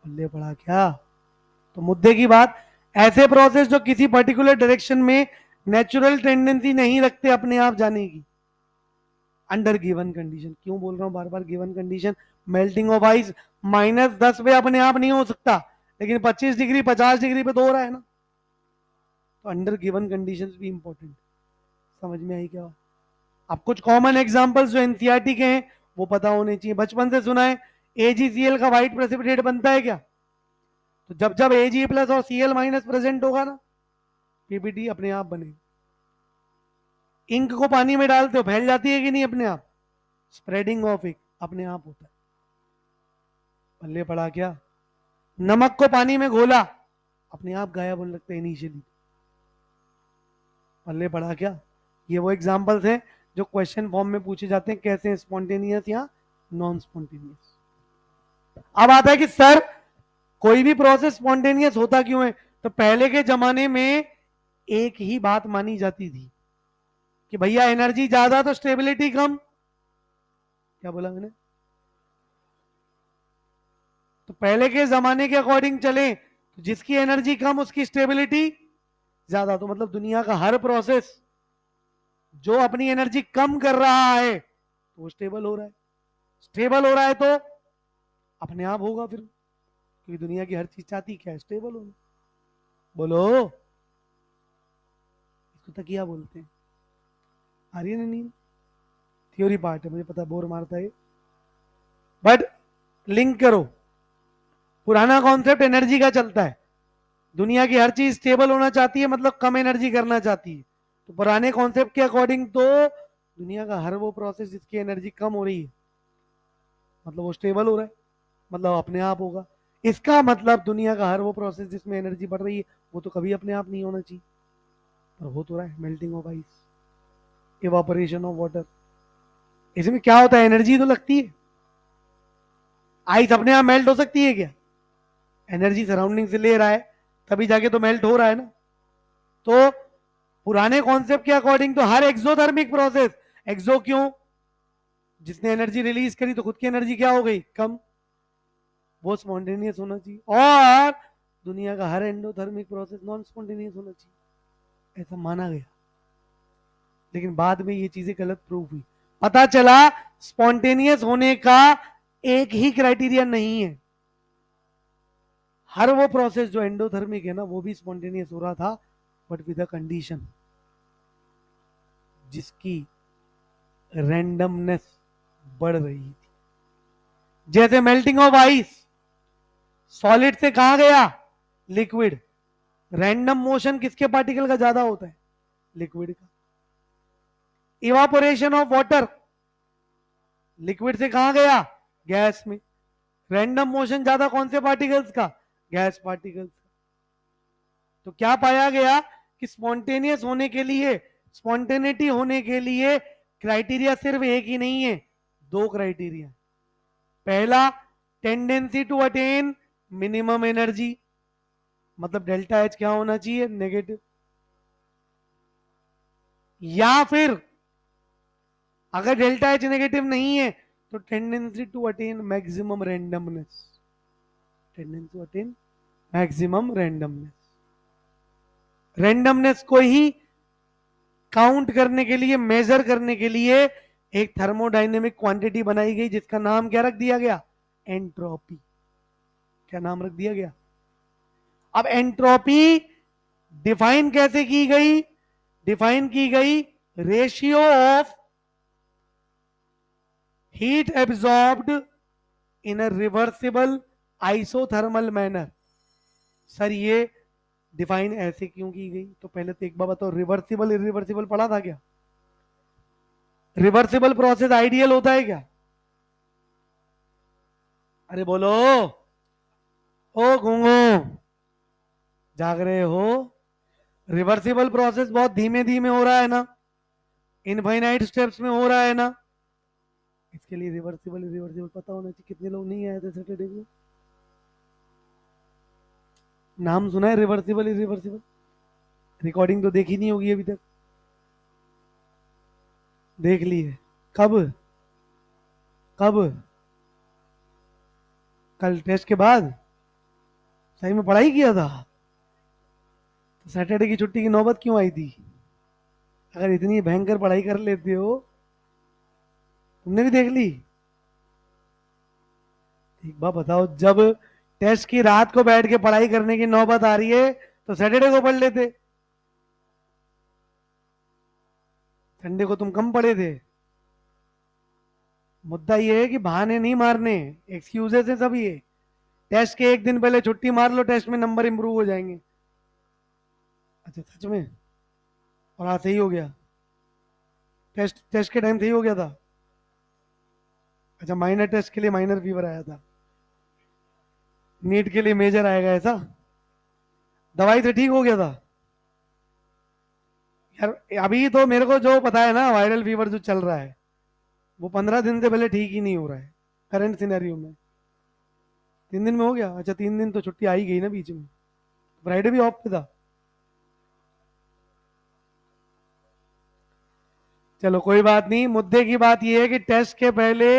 पल्ले पड़ा क्या? तो मुद्दे की बात, ऐसे प्रोसेस जो किसी पर्टिकुलर डायरेक्शन में नेचुरल टेंडेंसी नहीं रखते अपने आप जाने की, अंडर गिवन कंडीशन। क्यों बोल रहा हूं बार बार given condition? Melting of ice -10 पे अपने आप नहीं हो सकता, लेकिन 25 डिग्री 50 डिग्री पे तो हो रहा है ना, तो अंडर गिवन कंडीशंस भी इंपॉर्टेंट। समझ में आई क्या? अब कुछ कॉमन एग्जांपल्स जो एनसीईआरटी के हैं वो पता होने चाहिए। बचपन से सुना है AgCl का व्हाइट प्रेसिपिटेट बनता है क्या? तो जब जब Ag प्लस और Cl माइनस प्रेजेंट होगा ना, पीपीटी अपने आप बनेगा। इंक को पानी में डालते हो फैल जाती है कि नहीं अपने आप? स्प्रेडिंग ऑफ इंक अपने आप होता है। पल्ले पड़ा क्या? नमक को पानी में घोला, अपने आप गायब होने लगता है इनिशियली। पल्ले पड़ा क्या? ये वो एग्जांपल्स हैं जो क्वेश्चन फॉर्म में पूछे जाते हैं, कैसे स्पॉन्टेनियस या नॉन स्पॉन्टेनियस। अब आता है कि सर कोई भी प्रोसेस स्पॉन्टेनियस होता क्यों है? तो पहले के जमाने में एक ही बात मानी जाती थी कि भैया एनर्जी ज्यादा तो स्टेबिलिटी कम। क्या बोला मैंने? तो पहले के जमाने के अकॉर्डिंग चले तो जिसकी एनर्जी कम उसकी स्टेबिलिटी ज्यादा। तो मतलब दुनिया का हर प्रोसेस जो अपनी एनर्जी कम कर रहा है तो वो स्टेबल हो रहा है। स्टेबल हो रहा है तो अपने आप होगा फिर, क्योंकि दुनिया की हर चीज चाहती क्या है? स्टेबल होना। बोलो, इसको तकिया बोलते हैं। आ रही है ना नींद? थ्योरी पार्ट है, मुझे पता बोर मारता है, बट लिंक करो। पुराना कॉन्सेप्ट एनर्जी का चलता है, दुनिया की हर चीज स्टेबल होना चाहती है मतलब कम एनर्जी करना चाहती है। तो पुराने कॉन्सेप्ट के अकॉर्डिंग तो दुनिया का हर वो प्रोसेस जिसकी एनर्जी कम हो रही है मतलब वो स्टेबल हो रहा है, मतलब अपने आप होगा। इसका मतलब दुनिया का हर वो प्रोसेस जिसमें एनर्जी बढ़ रही है वो तो कभी अपने आप नहीं होना चाहिए, पर हो तो रहा है। Melting of ice, evaporation of water, इसमें क्या होता है? एनर्जी तो लगती है। आइस अपने आप मेल्ट हो सकती है क्या? एनर्जी सराउंडिंग से ले रहा है तभी जाके तो मेल्ट हो रहा है ना। तो पुराने कॉन्सेप्ट के अकॉर्डिंग तो हर एक्सोथर्मिक प्रोसेस, एक्सो क्यों? जिसने एनर्जी रिलीज करी तो खुद की एनर्जी क्या हो गई? कम। वो स्पॉन्टेनियस होना चाहिए, और दुनिया का हर एंडोथर्मिक प्रोसेस नॉन स्पॉन्टेनियस होना चाहिए, ऐसा माना गया। लेकिन बाद में ये चीजें गलत प्रूव हुई, पता चला स्पॉन्टेनियस होने का एक ही क्राइटेरिया नहीं है। हर वो प्रोसेस जो एंडोथर्मिक है ना, वो भी स्पॉन्टेनियस हो रहा था, बट विद अ कंडीशन, जिसकी रैंडमनेस बढ़ रही थी। जैसे मेल्टिंग ऑफ आइस, सॉलिड से कहां गया, लिक्विड। रैंडम मोशन किसके पार्टिकल का ज्यादा होता है, लिक्विड का। इवापोरेशन ऑफ वाटर, लिक्विड से कहां गया, गैस में। रैंडम मोशन ज्यादा कौन से पार्टिकल्स का, गैस पार्टिकल्स का। तो क्या पाया गया कि स्पॉन्टेनियस होने के लिए, स्पॉन्टेनिटी होने के लिए क्राइटेरिया सिर्फ एक ही नहीं है, दो क्राइटेरिया। पहला, tendency to attain minimum energy, मतलब डेल्टा एच क्या होना चाहिए, नेगेटिव। या फिर अगर डेल्टा एच नेगेटिव नहीं है तो tendency to attain maximum randomness, tendency to attain maximum randomness. Randomness को ही काउंट करने के लिए, मेजर करने के लिए एक थर्मोडायनेमिक क्वांटिटी बनाई गई, जिसका नाम क्या रख दिया गया, एंट्रोपी। क्या नाम रख दिया गया। अब एंट्रोपी डिफाइन कैसे की गई, डिफाइन की गई ratio of heat absorbed in a reversible isothermal manner. Sir ये डिफाइन ऐसे क्यों की गई, तो पहले तो एक बार बताओ, रिवर्सिबल इरिवर्सिबल पढ़ा था क्या। रिवर्सिबल प्रोसेस आइडियल होता है क्या, अरे बोलो, ओ गूंगो, जाग रहे हो। रिवर्सिबल प्रोसेस बहुत धीमे धीमे हो रहा है ना, इनफाइनाइट स्टेप्स में हो रहा है ना। इसके लिए रिवर्सिबल इरिवर्सिबल पता होना चाहिए। कितने लोग नहीं आए थे सैटरडे को, नाम सुना है रिवर्सिबल इरिवर्सिबल, रिकॉर्डिंग तो देखी नहीं होगी अभी तक, देख ली है। कब, कब, कल टेस्ट के बाद, सही में पढ़ाई किया था, तो सैटरडे की छुट्टी की नौबत क्यों आई थी। अगर इतनी भयंकर पढ़ाई कर लेते हो, तुमने भी देख ली। एक बार बताओ, जब टेस्ट की रात को बैठ के पढ़ाई करने की नौबत आ रही है तो सैटरडे को पढ़ लेते, संडे को तुम कम पढ़े थे। मुद्दा ये है कि बहाने नहीं मारने, एक्सक्यूजेस है सब ये। टेस्ट के एक दिन पहले छुट्टी मार लो, टेस्ट में नंबर इंप्रूव हो जाएंगे। अच्छा सच में, और आज सही हो गया, टेस्ट टेस्ट के टाइम सही हो गया था। अच्छा, माइनर टेस्ट के लिए माइनर फीवर आया था, नीट के लिए मेजर आएगा ऐसा, दवाई से ठीक हो गया था। यार अभी तो मेरे को जो पता है ना, वायरल फीवर जो चल रहा है वो 15 दिन से पहले ठीक ही नहीं हो रहा है करंट सिनेरियो में। 3 दिन में हो गया, अच्छा 3 दिन तो छुट्टी आ ही गई ना बीच में, फ्राइडे भी ऑफ पे था। चलो कोई बात नहीं, मुद्दे की बात यह है कि टेस्ट के पहले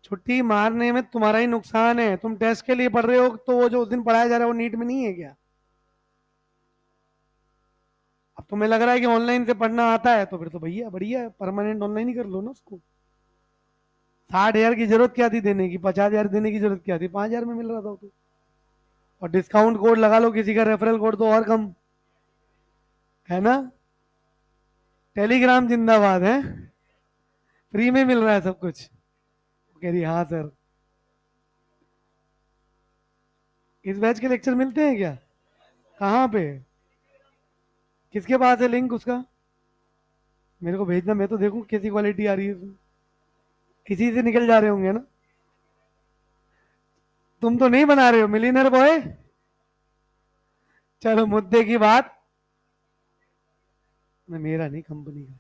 छुट्टी मारने में तुम्हारा ही नुकसान है। तुम टेस्ट के लिए पढ़ रहे हो, तो वो जो उस दिन पढ़ाया जा रहा है वो नीट में नहीं है क्या। अब तुम्हें लग रहा है कि ऑनलाइन से पढ़ना आता है, तो फिर तो भैया बढ़िया है, परमानेंट ऑनलाइन ही कर लो ना उसको। 60,000 की जरूरत क्या थी देने की, 50,000 देने की जरूरत क्या थी, 5,000 में मिल रहा था तो। और डिस्काउंट कोड लगा लो किसी का, रेफरल कोड तो और कम है ना। टेलीग्राम जिंदाबाद है, फ्री में मिल रहा है सब कुछ। कह रही हाँ सर। इस बैच के लेक्चर मिलते हैं क्या, कहाँ पे, किसके पास है लिंक उसका, मेरे को भेजना, मैं तो देखूं कैसी क्वालिटी आ रही है उसमें। इसी से निकल जा रहे होंगे ना। तुम तो नहीं बना रहे हो मिलीनियर बॉय। चलो मुद्दे की बात, मेरा नहीं कंपनी का,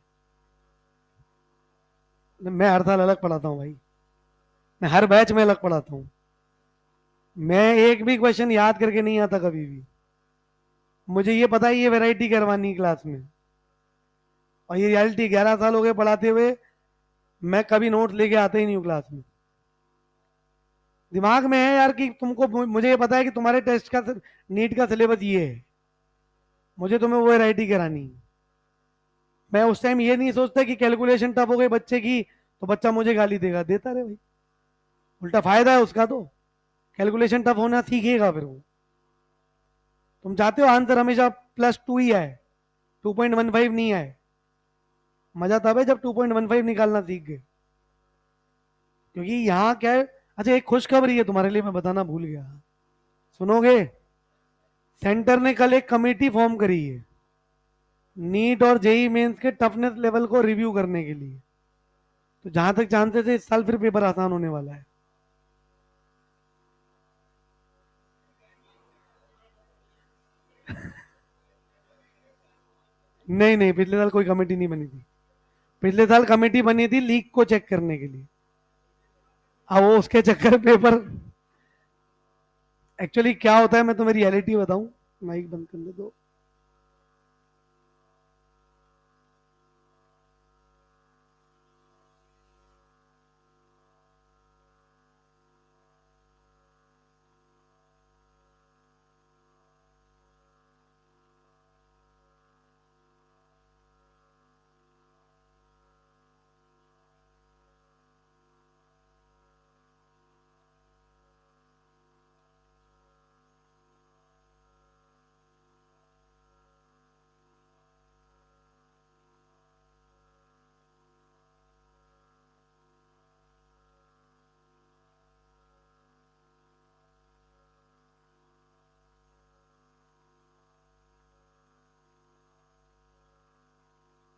मैं हर साल अलग पढ़ाता हूँ भाई, मैं हर बैच में अलग पढ़ाता हूँ। मैं एक भी क्वेश्चन याद करके नहीं आता कभी भी, मुझे ये पता है ये वैरायटी करवानी क्लास में। और ये रियलिटी, 11 साल हो गए पढ़ाते हुए, मैं कभी नोट्स लेके आता ही नहीं हूँ क्लास में। दिमाग में है यार कि तुमको, मुझे ये पता है कि तुम्हारे टेस्ट का, नीट का सिलेबस ये है, मुझे तुम्हें वो वैरायटी करानी है। मैं उस टाइम ये नहीं सोचता कि कैलकुलेशन टफ हो गई बच्चे की तो बच्चा मुझे गाली देगा, देता रहे भाई, उल्टा फायदा है उसका तो, कैलकुलेशन टफ होना सीखेगा फिर वो। तुम चाहते हो आंसर हमेशा +2 ही आए, 2.15 नहीं आए। मजा तब है जब 2.15 निकालना सीख गए। क्योंकि यहाँ क्या है, अच्छा एक खुशखबरी है तुम्हारे लिए, मैं बताना भूल गया, सुनोगे? सेंटर ने कल एक कमेटी फॉर्म करी है नीट और जेई मेंस के टफनेस लेवल को रिव्यू करने के लिए। तो जहां तक चांसेस है इस साल फिर पेपर आसान होने वाला है। नहीं नहीं, पिछले साल कोई कमेटी नहीं बनी थी। पिछले साल कमेटी बनी थी लीक को चेक करने के लिए। अब वो उसके चक्कर पेपर, एक्चुअली क्या होता है मैं तुम्हें रियलिटी बताऊं, माइक बंद करने दो।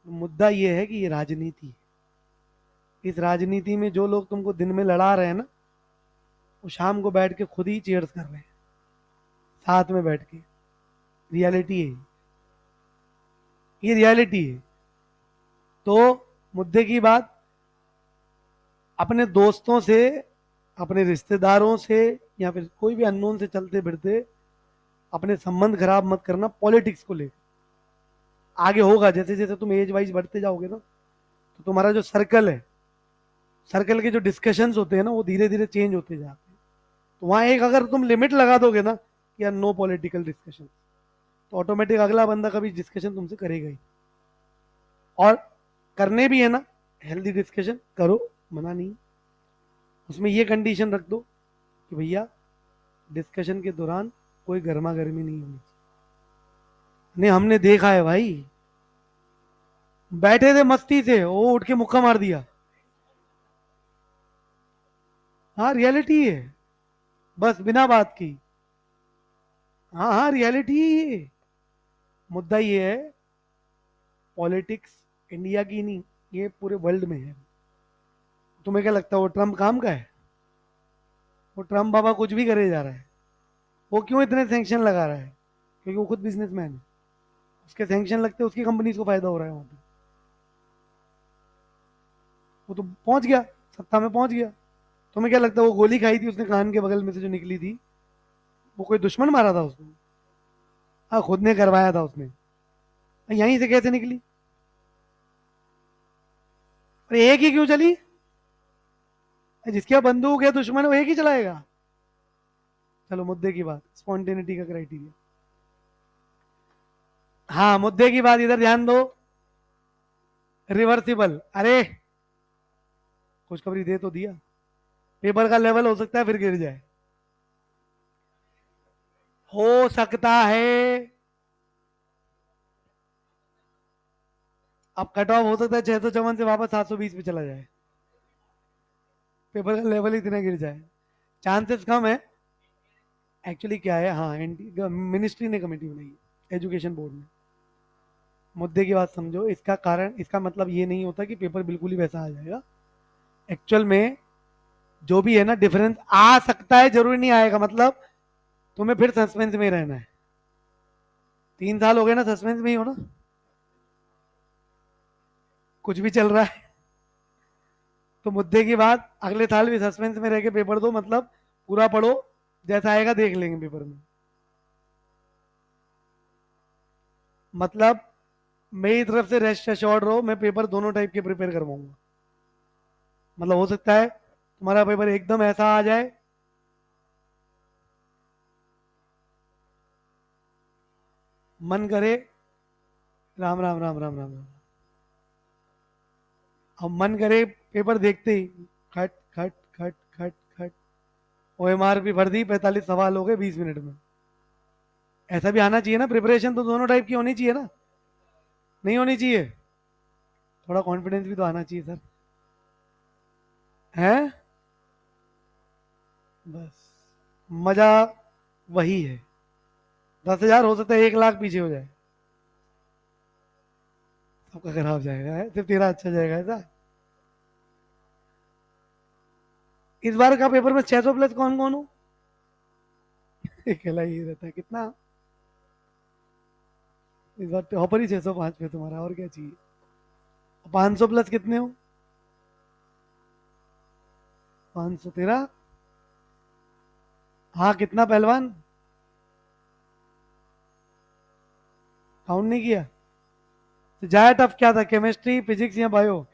मुद्दा ये है कि ये राजनीति है। इस राजनीति में जो लोग तुमको दिन में लड़ा रहे हैं ना, वो शाम को बैठ के खुद ही चीयर्स कर रहे हैं साथ में बैठ के। रियलिटी है, ये रियलिटी है। तो मुद्दे की बात, अपने दोस्तों से, अपने रिश्तेदारों से, या फिर कोई भी अननोन से चलते फिरते अपने संबंध खराब मत करना पॉलिटिक्स को लेकर। आगे होगा, जैसे जैसे तुम एज वाइज बढ़ते जाओगे ना, तो तुम्हारा जो सर्कल है, सर्कल के जो डिस्कशंस होते हैं ना, वो धीरे धीरे चेंज होते जाते हैं। तो वहां एक अगर तुम लिमिट लगा दोगे ना कि यार नो पॉलिटिकल डिस्कशन, तो ऑटोमेटिक अगला बंदा कभी डिस्कशन तुमसे करेगा ही। और करने भी है ना, हेल्दी डिस्कशन करो, मना नहीं। उसमें ये कंडीशन रख दो कि भैया डिस्कशन के दौरान कोई गर्मा गर्मी नहीं होनी चाहिए। नहीं, हमने देखा है भाई, बैठे थे मस्ती से, वो उठ के मुक्का मार दिया। हाँ रियलिटी है, बस बिना बात की। हाँ हाँ रियलिटी है ये। मुद्दा ये है, पॉलिटिक्स इंडिया की नहीं, ये पूरे वर्ल्ड में है। तुम्हें क्या लगता है वो ट्रम्प काम का है? वो ट्रम्प बाबा कुछ भी करे जा रहा है। वो क्यों इतने सैंक्शन लगा रहा है? क्योंकि वो खुद बिजनेसमैन है, उसके सैंक्शन लगते उसकी कंपनी को फायदा हो रहा है वहां पे। वो तो पहुंच गया, सत्ता में पहुंच गया। तुम्हें क्या लगता है वो गोली खाई थी उसने कान के बगल में से जो निकली थी, वो कोई दुश्मन मारा था उसको? हाँ खुद ने करवाया था उसने। यहीं से कैसे निकली? अरे एक ही क्यों चली? जिसके यहाँ बंदूक है, दुश्मन है, वो एक ही चलाएगा। चलो मुद्दे की बात, स्पॉन्टेनिटी का क्राइटेरिया। हाँ मुद्दे की बात इधर ध्यान दो। रिवर्सिबल, अरे खुशखबरी दे तो दिया, पेपर का लेवल हो सकता है फिर गिर जाए, हो सकता है। अब कट ऑफ हो सकता है 654 से वापस 720 पे चला जाए, पेपर का लेवल इतना गिर जाए, चांसेस कम है। एक्चुअली क्या है, हाँ मिनिस्ट्री ने कमेटी बनाई है, एजुकेशन बोर्ड ने। मुद्दे की बात समझो, इसका कारण, इसका मतलब ये नहीं होता कि पेपर बिल्कुल ही वैसा आ जाएगा। एक्चुअल में जो भी है ना, डिफरेंस आ सकता है, जरूरी नहीं आएगा। मतलब तुम्हें फिर सस्पेंस में ही रहना है। 3 साल हो गए ना, सस्पेंस में ही हो ना, कुछ भी चल रहा है। तो मुद्दे की बात, अगले साल भी सस्पेंस में रह के पेपर दो, मतलब पूरा पढ़ो, जैसा आएगा देख लेंगे पेपर में। मतलब मेरी तरफ से रेस्ट एश्योर्ड रहो, मैं पेपर दोनों टाइप के प्रिपेयर करवाऊंगा। मतलब हो सकता है तुम्हारा पेपर एकदम ऐसा आ जाए मन करे, राम राम राम राम राम राम, अब मन करे पेपर देखते ही खट खट खट खट खट, ओएमआर भी भर दी, 45 सवाल हो गए 20 मिनट में। ऐसा भी आना चाहिए ना, प्रिपरेशन तो दोनों टाइप की होनी चाहिए ना, नहीं होनी चाहिए? थोड़ा कॉन्फिडेंस भी तो आना चाहिए सर, है? बस मजा वही है। 10,000 हो सकता है 1 लाख पीछे हो जाए, सबका खराब जाएगा है, सिर्फ तेरा अच्छा जाएगा ऐसा। इस बार का पेपर में 600 प्लस कौन कौन हो? अकेला ही रहता है कितना? इस बार टॉपर ही 605 पे तुम्हारा, और क्या चाहिए? 500 प्लस कितने हो? 500 तेरा। हाँ कितना पहलवान? काउंट नहीं किया? तो जाया टफ क्या था, केमिस्ट्री फिजिक्स या बायो?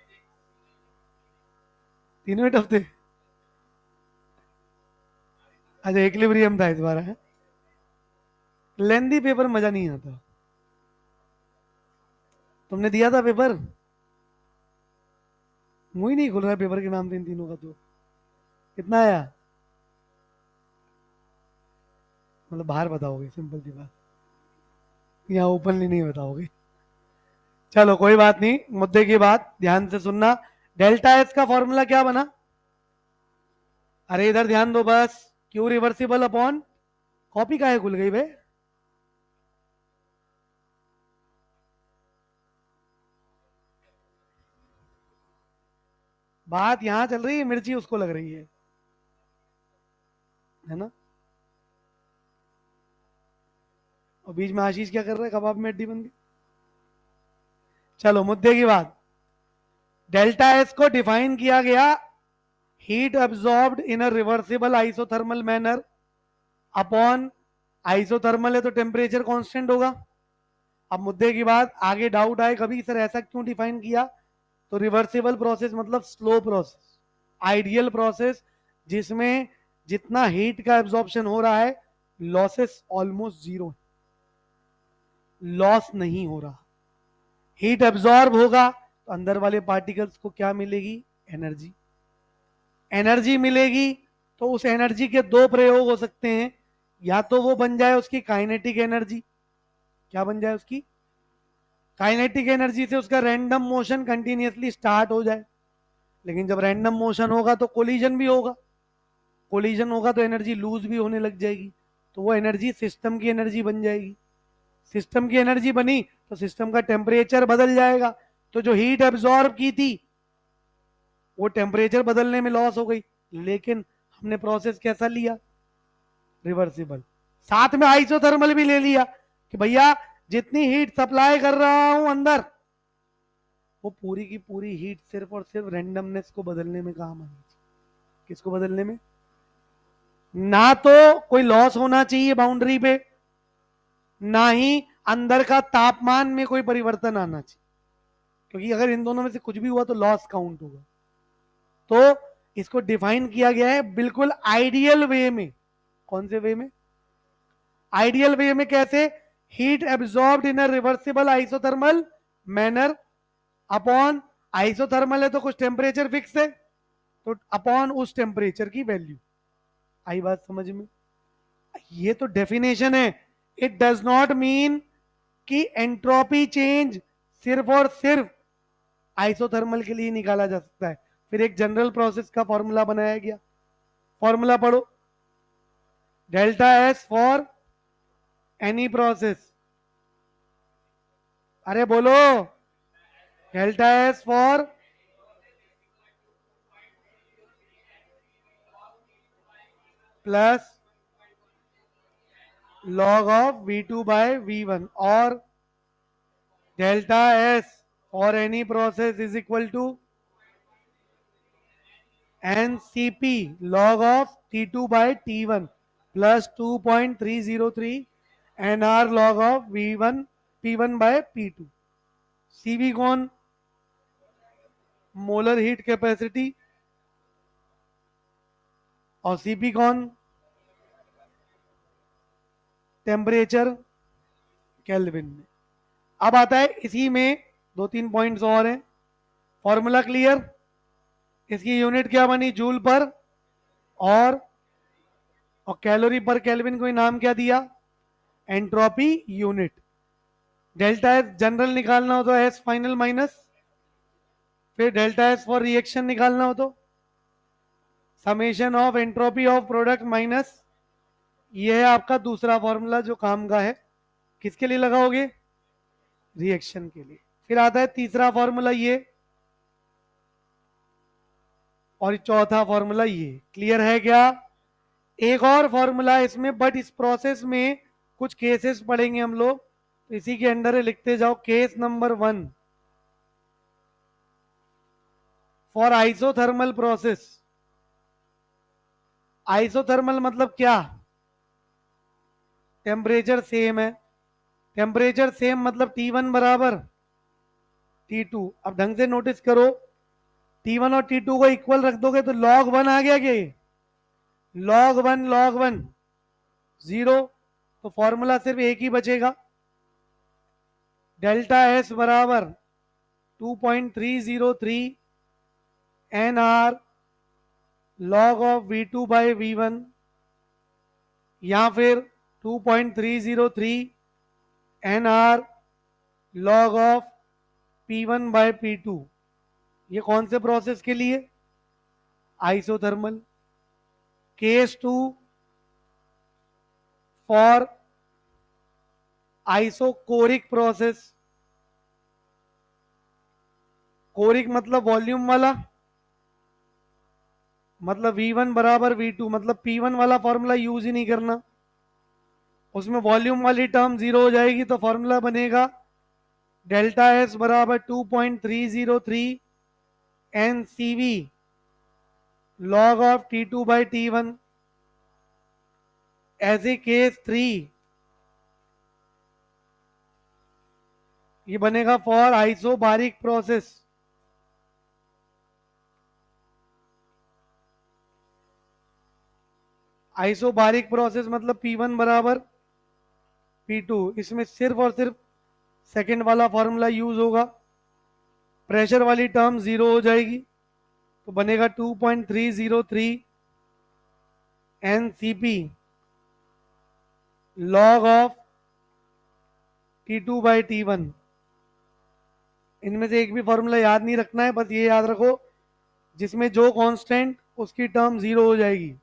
तीनों ही टफ थे। अच्छा इक्विलिब्रियम था इस बार है। लेंदी पेपर मजा नहीं आता। तुमने दिया था पेपर? मुंह ही नहीं खुल रहा है पेपर के नाम से इन तीनों का तो। कितना आया? मतलब बाहर बताओगे, सिंपल सी बात, यहाँ ओपनली नहीं बताओगे। चलो कोई बात नहीं, मुद्दे की बात ध्यान से सुनना। डेल्टा एस का फॉर्मूला क्या बना? अरे इधर ध्यान दो बस। क्यू रिवर्सिबल अपॉन, कॉपी काहे खुल गई बे? बात यहां चल रही है, मिर्ची उसको लग रही है ना? और बीच में आशीष क्या कर रहा है, कबाब में हड्डी बन गई। चलो मुद्दे की बात। डेल्टा एस को डिफाइन किया गया, heat absorbed in a reversible isothermal manner upon, isothermal है तो टेम्परेचर कांस्टेंट होगा। अब मुद्दे की बात, आगे डाउट आए कभी सर ऐसा क्यों डिफाइन किया, तो रिवर्सिबल प्रोसेस मतलब स्लो प्रोसेस, आइडियल प्रोसेस, जिसमें जितना हीट का एब्जॉर्प्शन हो रहा है लॉसेस ऑलमोस्ट जीरो, लॉस नहीं हो रहा। हीट एब्जॉर्ब होगा तो अंदर वाले पार्टिकल्स को क्या मिलेगी? एनर्जी। एनर्जी मिलेगी तो उस एनर्जी के दो प्रयोग हो सकते हैं, या तो वो बन जाए उसकी काइनेटिक एनर्जी। क्या बन जाए उसकी? काइनेटिक एनर्जी से उसका रैंडम मोशन कंटिन्यूअसली स्टार्ट हो जाए, लेकिन जब रैंडम मोशन होगा तो कोलिजन भी होगा, कोलिजन होगा तो एनर्जी लूज भी होने लग जाएगी, तो वो एनर्जी सिस्टम की एनर्जी बन जाएगी। सिस्टम की एनर्जी बनी तो सिस्टम का टेम्परेचर बदल जाएगा, तो जो हीट एब्जॉर्ब की थी वो टेम्परेचर बदलने में लॉस हो गई, लेकिन हमने प्रोसेस कैसा लिया? रिवर्सिबल। साथ में आइसोथर्मल भी ले लिया कि भैया जितनी हीट सप्लाई कर रहा हूं अंदर, वो पूरी की पूरी हीट सिर्फ और सिर्फ रेंडमनेस को बदलने में काम आनी चाहिए। किसको बदलने में? ना तो कोई लॉस होना चाहिए बाउंड्री पे, ना ही अंदर का तापमान में कोई परिवर्तन आना चाहिए, क्योंकि अगर इन दोनों में से कुछ भी हुआ तो लॉस काउंट होगा। तो इसको डिफाइन किया गया है बिल्कुल आइडियल वे में। कौन से वे में? आइडियल वे में कैसे? Heat absorbed in a reversible isothermal manner upon, isothermal है तो कुछ टेम्परेचर फिक्स है, तो अपॉन उस टेम्परेचर की वैल्यू। आई बात समझ में? ये तो डेफिनेशन है, इट डज नॉट मीन कि एंट्रोपी चेंज सिर्फ और सिर्फ आइसोथर्मल के लिए निकाला जा सकता है। फिर एक जनरल प्रोसेस का फॉर्मूला बनाया गया, फॉर्मूला पढ़ो, delta S for any process. अरे बोलो, delta S for, plus log of V2 by V1, और delta S for any process is equal to NCP log of T2 by T1 plus 2.303 NR log of V1 P1 by P2। CV कौन? Molar heat capacity. और CP कौन? Temperature kelvin में। अब आता है इसी में 2-3 पॉइंट्स और हैं। Formula clear? इसकी यूनिट क्या बनी? जूल पर और कैलोरी पर केल्विन को नाम क्या दिया? Entropy unit. Delta S general निकालना हो तो एस फाइनल माइनस, फिर डेल्टा एस फॉर रिएक्शन निकालना हो तो summation of entropy of product minus, ये है आपका दूसरा फॉर्मूला जो काम का है। किसके लिए लगाओगे? रिएक्शन के लिए। फिर आता है तीसरा फॉर्मूला ये, और चौथा फॉर्मूला ये। क्लियर है क्या? एक और फॉर्मूला इसमें, बट इस प्रोसेस में कुछ केसेस पढ़ेंगे हम लोग, तो इसी के अंडर लिखते जाओ। Case number 1 for isothermal process. Isothermal मतलब क्या? टेम्परेचर सेम है। टेम्परेचर सेम मतलब T1 बराबर T2। अब ढंग से नोटिस करो, T1 और T2 को इक्वल रख दोगे तो log 1 आ गया क्या? log 1 0। तो फॉर्मूला सिर्फ एक ही बचेगा, डेल्टा एस बराबर 2.303 N R log of V2 by V1, या फिर 2.303 N R log of P1 by P2। ये कौन से प्रोसेस के लिए? Isothermal. Case 2 for isochoric process. Choric मतलब वॉल्यूम वाला, मतलब V1 बराबर V2, मतलब P1 वाला फॉर्मूला यूज ही नहीं करना, उसमें वॉल्यूम वाली टर्म जीरो हो जाएगी। तो फॉर्मूला बनेगा डेल्टा एस बराबर 2.303 N C V log of T2 by T1। As a case 3 ये बनेगा for isobaric process. Isobaric process मतलब P1 बराबर P2। इसमें सिर्फ और सिर्फ सेकंड वाला फॉर्मूला यूज होगा, प्रेशर वाली टर्म जीरो हो जाएगी, तो बनेगा 2.303 N C P log of T2 by T1। इनमें से एक भी फॉर्मूला याद नहीं रखना है, बस ये याद रखो जिसमें जो कांस्टेंट उसकी टर्म जीरो हो जाएगी।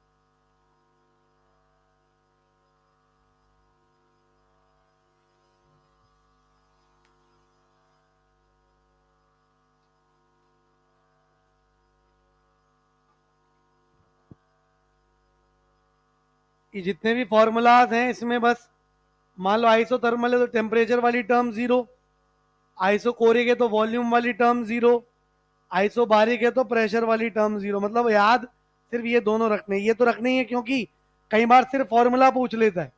ये जितने भी फॉर्मूलाज हैं इसमें बस मान लो आइसोथर्मल है तो टेम्परेचर वाली टर्म जीरो, आइसोकोरिक है तो वॉल्यूम वाली टर्म जीरो, आइसोबारिक है तो प्रेशर वाली टर्म जीरो। मतलब याद सिर्फ ये दोनों रखने, ये तो रखने ही है क्योंकि कई बार सिर्फ फॉर्मूला पूछ लेता है।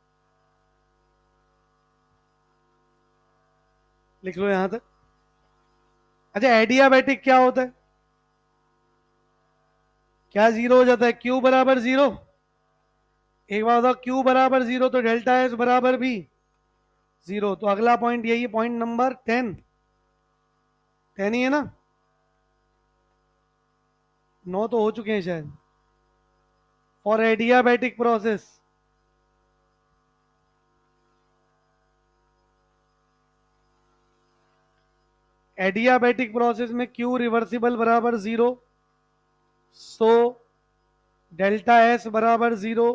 लिख लो यहां तक। अच्छा, एडियाबैटिक क्या होता है? क्या जीरो हो जाता है? क्यू बराबर जीरो। एक बार बताओ, क्यू बराबर जीरो तो डेल्टा एस बराबर भी जीरो। तो अगला पॉइंट यही, पॉइंट नंबर 10 ही है ना? 9 तो हो चुके हैं शायद। For adiabatic process, adiabatic process में क्यू रिवर्सिबल बराबर जीरो, सो डेल्टा एस बराबर जीरो।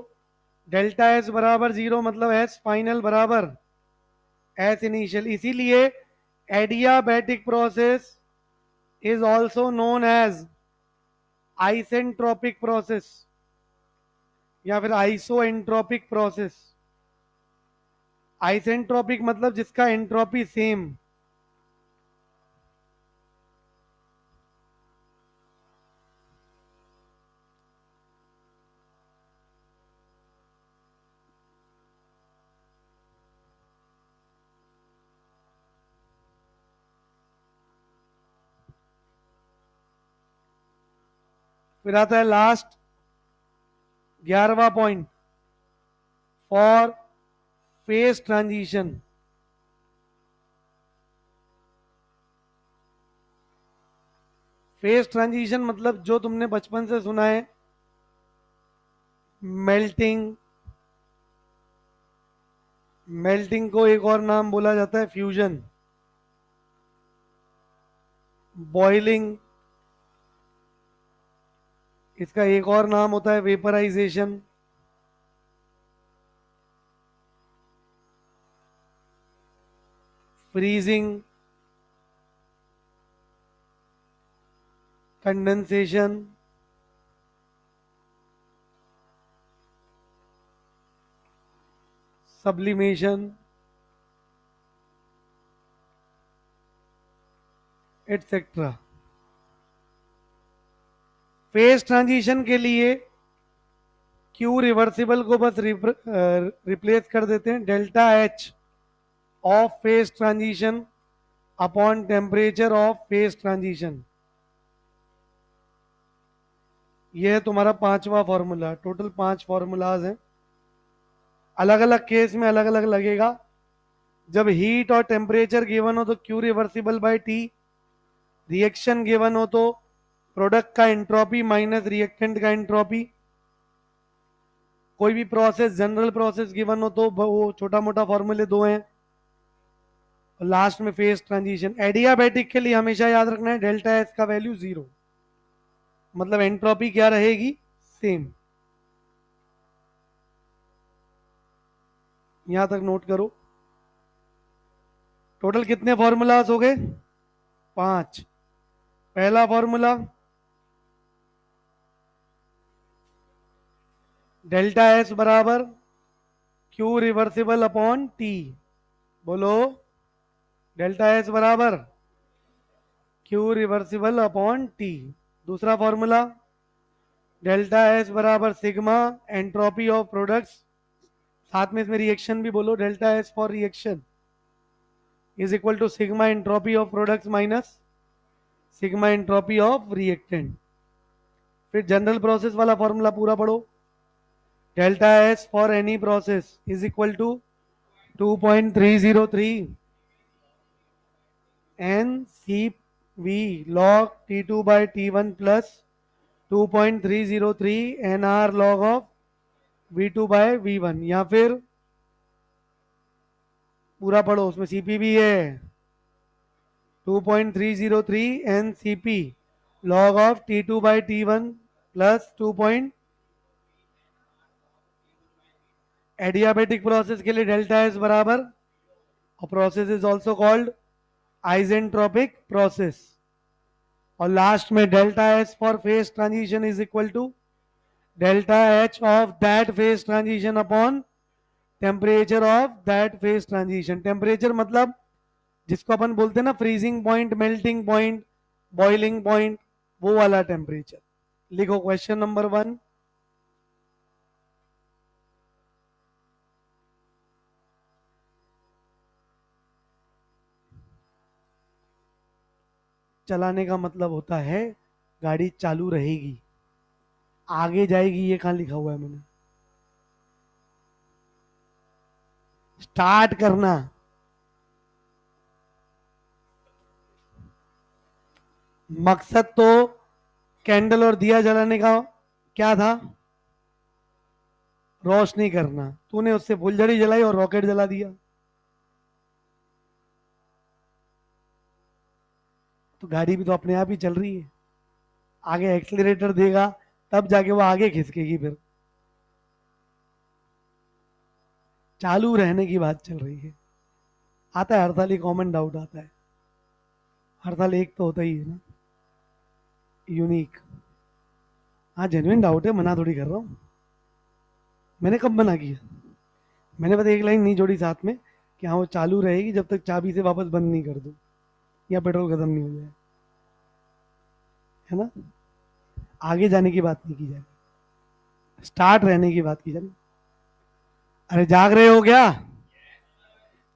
डेल्टा एस बराबर जीरो मतलब एस फाइनल बराबर एस इनिशियल। इसीलिए adiabatic process is also known as isentropic process या फिर आइसोएंट्रोपिक प्रोसेस। आइसेंट्रोपिक मतलब जिसका एंट्रोपी सेम। फिर आता है लास्ट 11वां point, for phase transition. Phase transition मतलब जो तुमने बचपन से सुना है, मेल्टिंग। मेल्टिंग को एक और नाम बोला जाता है फ्यूजन। बॉइलिंग, इसका एक और नाम होता है vaporisation. Freezing, condensation, sublimation, etcetera. Phase transition के लिए क्यू रिवर्सिबल को बस रिप्लेस कर देते हैं delta H of phase transition upon temperature of phase transition. यह है तुम्हारा पांचवा फॉर्मूला। टोटल 5 फॉर्मूलाज हैं, अलग अलग केस में अलग अलग लगेगा। जब हीट और टेम्परेचर गिवन हो तो Q reversible by T, reaction given हो तो प्रोडक्ट का एंट्रोपी माइनस रिएक्टेंट का एंट्रोपी। कोई भी प्रोसेस जनरल प्रोसेस गिवन हो तो वो छोटा मोटा फॉर्मूले दो हैं। और लास्ट में फेज ट्रांजिशन। एडियाबैटिक के लिए हमेशा याद रखना है डेल्टा एस का वैल्यू 0, मतलब एंट्रोपी क्या रहेगी, सेम। यहां तक नोट करो। टोटल कितने फॉर्मूलाज हो गए, 5। पहला फॉर्मूला डेल्टा एस बराबर क्यू रिवर्सिबल अपॉन टी। बोलो, डेल्टा एस बराबर क्यू रिवर्सिबल अपॉन टी। दूसरा फॉर्मूला डेल्टा एस बराबर सिग्मा एंट्रोपी ऑफ प्रोडक्ट्स, साथ में इसमें रिएक्शन भी बोलो, delta S for reaction is equal to sigma entropy of products minus sigma entropy of reactant. फिर जनरल प्रोसेस वाला फॉर्मूला पूरा पढ़ो। Delta S for any process is equal to 2.303 N C V log T2 by T1 plus 2.303 N R log of V2 by V1। या फिर पूरा पढ़ो, उसमें CP भी है 2.303 N C P log of T2 by T1 plus 2 point. Adiabatic process के लिए delta S बराबर, और process is also called isentropic process. और लास्ट में delta S for phase transition is equal to delta H of that phase transition upon temperature of that phase transition. Temperature मतलब जिसको अपन बोलते हैं ना freezing point, melting point, boiling point, वो वाला टेम्परेचर। लिखो क्वेश्चन नंबर 1। चलाने का मतलब होता है गाड़ी चालू रहेगी, आगे जाएगी ये कहां लिखा हुआ है मैंने। स्टार्ट करना, मकसद तो कैंडल और दिया जलाने का क्या था, रोशनी करना। तूने उससे फुलझड़ी जलाई और रॉकेट जला दिया, तो गाड़ी भी तो अपने आप ही चल रही है। आगे एक्सीलरेटर देगा तब जाके वो आगे खिसकेगी। फिर चालू रहने की बात चल रही है। आता है हर साल, ही कॉमन डाउट आता है हर साल, एक तो होता ही है ना यूनिक। हाँ जेन्युइन डाउट है, मना थोड़ी कर रहा हूँ। मैंने कब मना किया, मैंने बस एक लाइन नहीं जोड़ी साथ में कि हाँ वो चालू रहेगी जब तक चाबी से वापस बंद नहीं कर दूँ या पेट्रोल खत्म नहीं हो जाए, है ना। आगे जाने की बात नहीं की जाए, स्टार्ट रहने की बात की जाए। अरे जाग रहे हो क्या,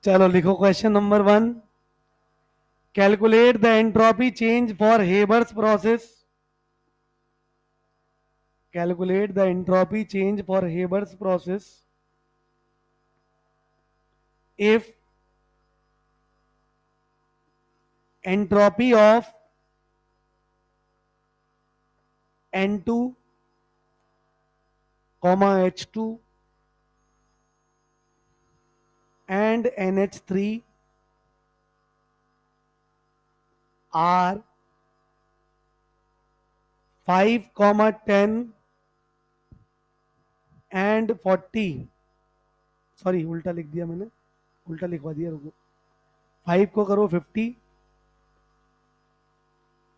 चलो लिखो question number 1। Calculate the entropy change for Haber's process. Calculate the entropy change for Haber's process if entropy of N2 comma H2 and NH3 are 5 comma 10 and 40, sorry उल्टा लिख दिया मैंने, उल्टा लिखवा दिया, रुको। 5 को करो 50,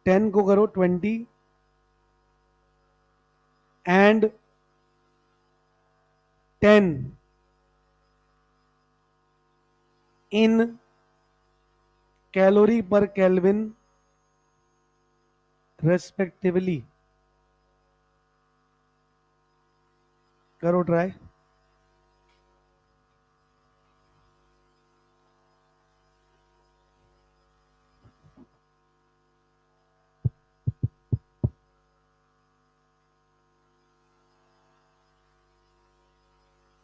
10 को करो 20 एंड 10 इन कैलोरी पर केल्विन रेस्पेक्टिवली। करो ट्राई।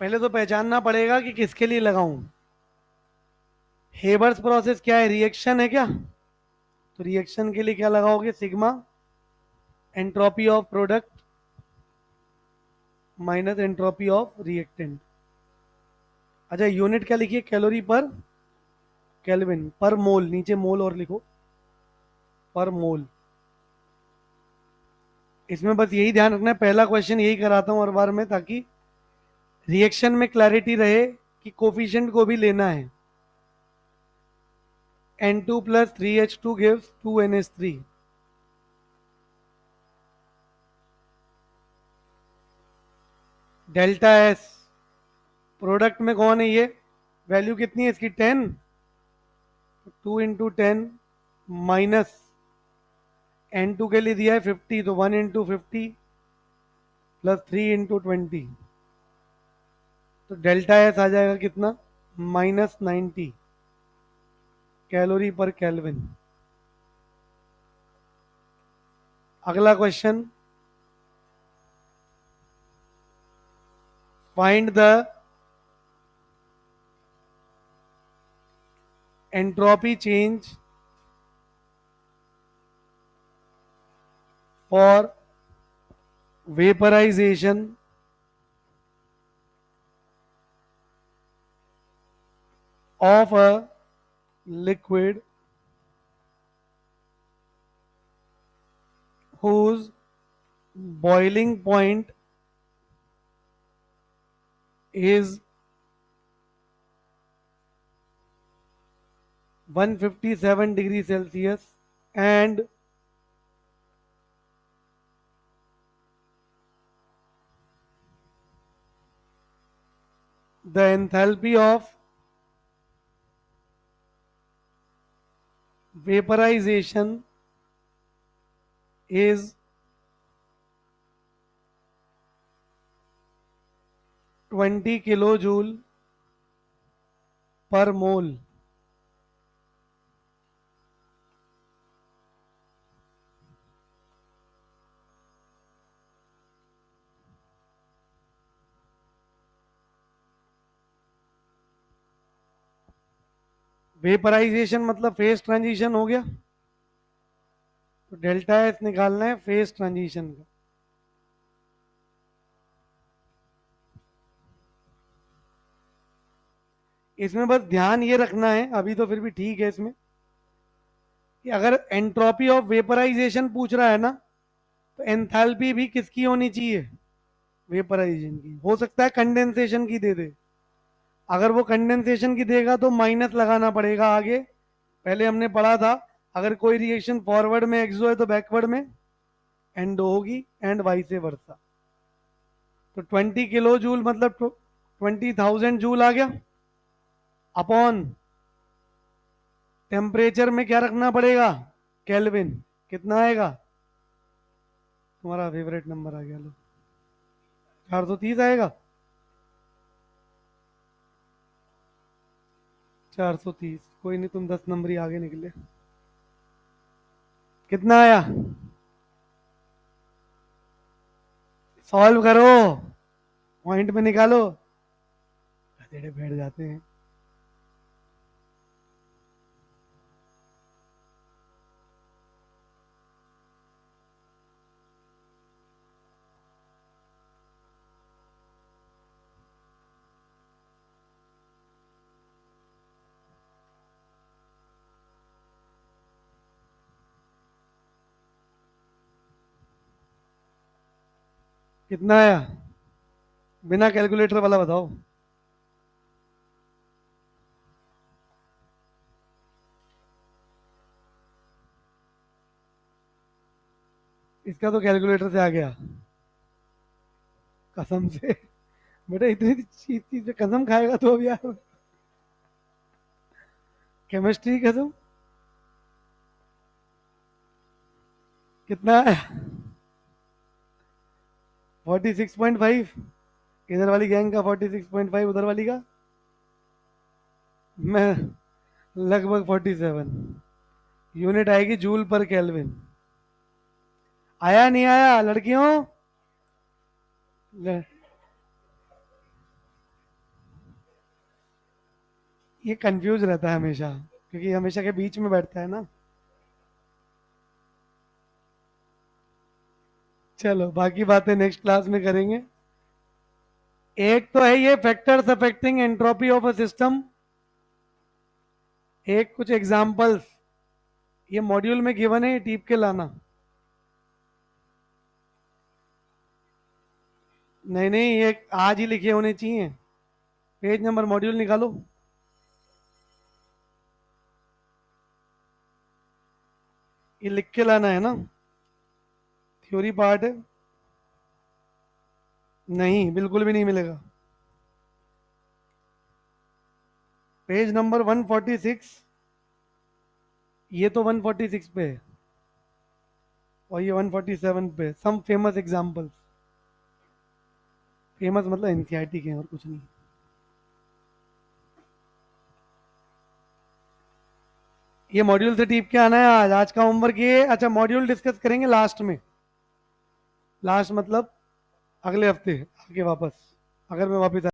पहले तो पहचानना पड़ेगा कि किसके लिए लगाऊं। हेबर्स प्रोसेस क्या है, रिएक्शन है क्या? तो रिएक्शन के लिए क्या लगाओगे, sigma entropy of product minus entropy of reactant. अच्छा यूनिट क्या लिखिए, कैलोरी पर केल्विन, पर मोल, नीचे मोल और लिखो, पर मोल। इसमें बस यही ध्यान रखना है, पहला क्वेश्चन यही कराता हूं हर बार में, ताकि रिएक्शन में क्लैरिटी रहे कि कोफिशिएंट को भी लेना है। N2 plus 3H2 gives 2NH3। Delta S product में कौन है ये, वैल्यू कितनी है इसकी 10, 2 इंटू 10 माइनस N2 के लिए दिया है 50, तो 1 इंटू 50 प्लस 3 इंटू 20, तो डेल्टा एस आ जाएगा कितना, -90 कैलोरी पर केल्विन। अगला question, find the entropy change for vaporization of a liquid whose boiling point is 157 degrees Celsius and the enthalpy of vaporization is 20 kilojoule per mole। Vaporisation मतलब phase transition हो गया, तो delta S निकालना है phase transition का। इसमें बस ध्यान ये रखना है, अभी तो फिर भी ठीक है इसमें, कि अगर एंट्रोपी ऑफ वेपराइजेशन पूछ रहा है ना, तो एंथैल्पी भी किसकी होनी चाहिए, वेपराइजेशन की। हो सकता है कंडेंसेशन की दे दे, अगर वो कंडेंसेशन की देगा तो माइनस लगाना पड़ेगा आगे। पहले हमने पढ़ा था, अगर कोई रिएक्शन फॉरवर्ड में एक्सो है तो बैकवर्ड में एंडो होगी, एंड वाइस वर्सा। तो 20 किलो जूल मतलब 20,000 जूल आ गया, अपॉन टेम्परेचर में क्या रखना पड़ेगा, केल्विन। कितना आएगा, तुम्हारा फेवरेट नंबर आ गया, लो 430 आएगा, 430। कोई नहीं, तुम 10 नंबर ही आगे निकले। कितना आया, सॉल्व करो, पॉइंट में निकालो, गधेड़े बैठ जाते हैं। कितना आया? बिना कैलकुलेटर वाला बताओ। इसका तो कैलकुलेटर से आ गया, कसम से। बेटा इतनी चीज चीज पे कसम खाएगा तो अब यार, केमिस्ट्री कसम। कितना है? 46.5। इधर वाली गैंग का 46.5, उधर वाली का मैं लगभग 47। यूनिट आएगी जूल पर केल्विन। आया नहीं आया लड़कियों? ल- ये कंफ्यूज रहता है हमेशा, क्योंकि हमेशा के बीच में बैठता है ना। चलो बाकी बातें नेक्स्ट क्लास में करेंगे। एक तो है ये factors affecting entropy of a system, एक कुछ एग्जांपल्स। ये मॉड्यूल में गिवन है, ये टीप के लाना। नहीं नहीं, ये आज ही लिखे होने चाहिए। पेज नंबर मॉड्यूल निकालो। ये लिख के लाना है ना, थ्योरी पार्ट है। नहीं बिल्कुल भी नहीं मिलेगा। Page number 146। ये तो 146 पे है, और ये 147 पे। Some famous examples. फेमस मतलब एनसीईआरटी के हैं, और कुछ नहीं। ये मॉड्यूल से टीप के आना है आज। आज का होमवर्क ये। अच्छा मॉड्यूल डिस्कस करेंगे लास्ट में। लास्ट मतलब अगले हफ्ते आके वापस, अगर मैं वापस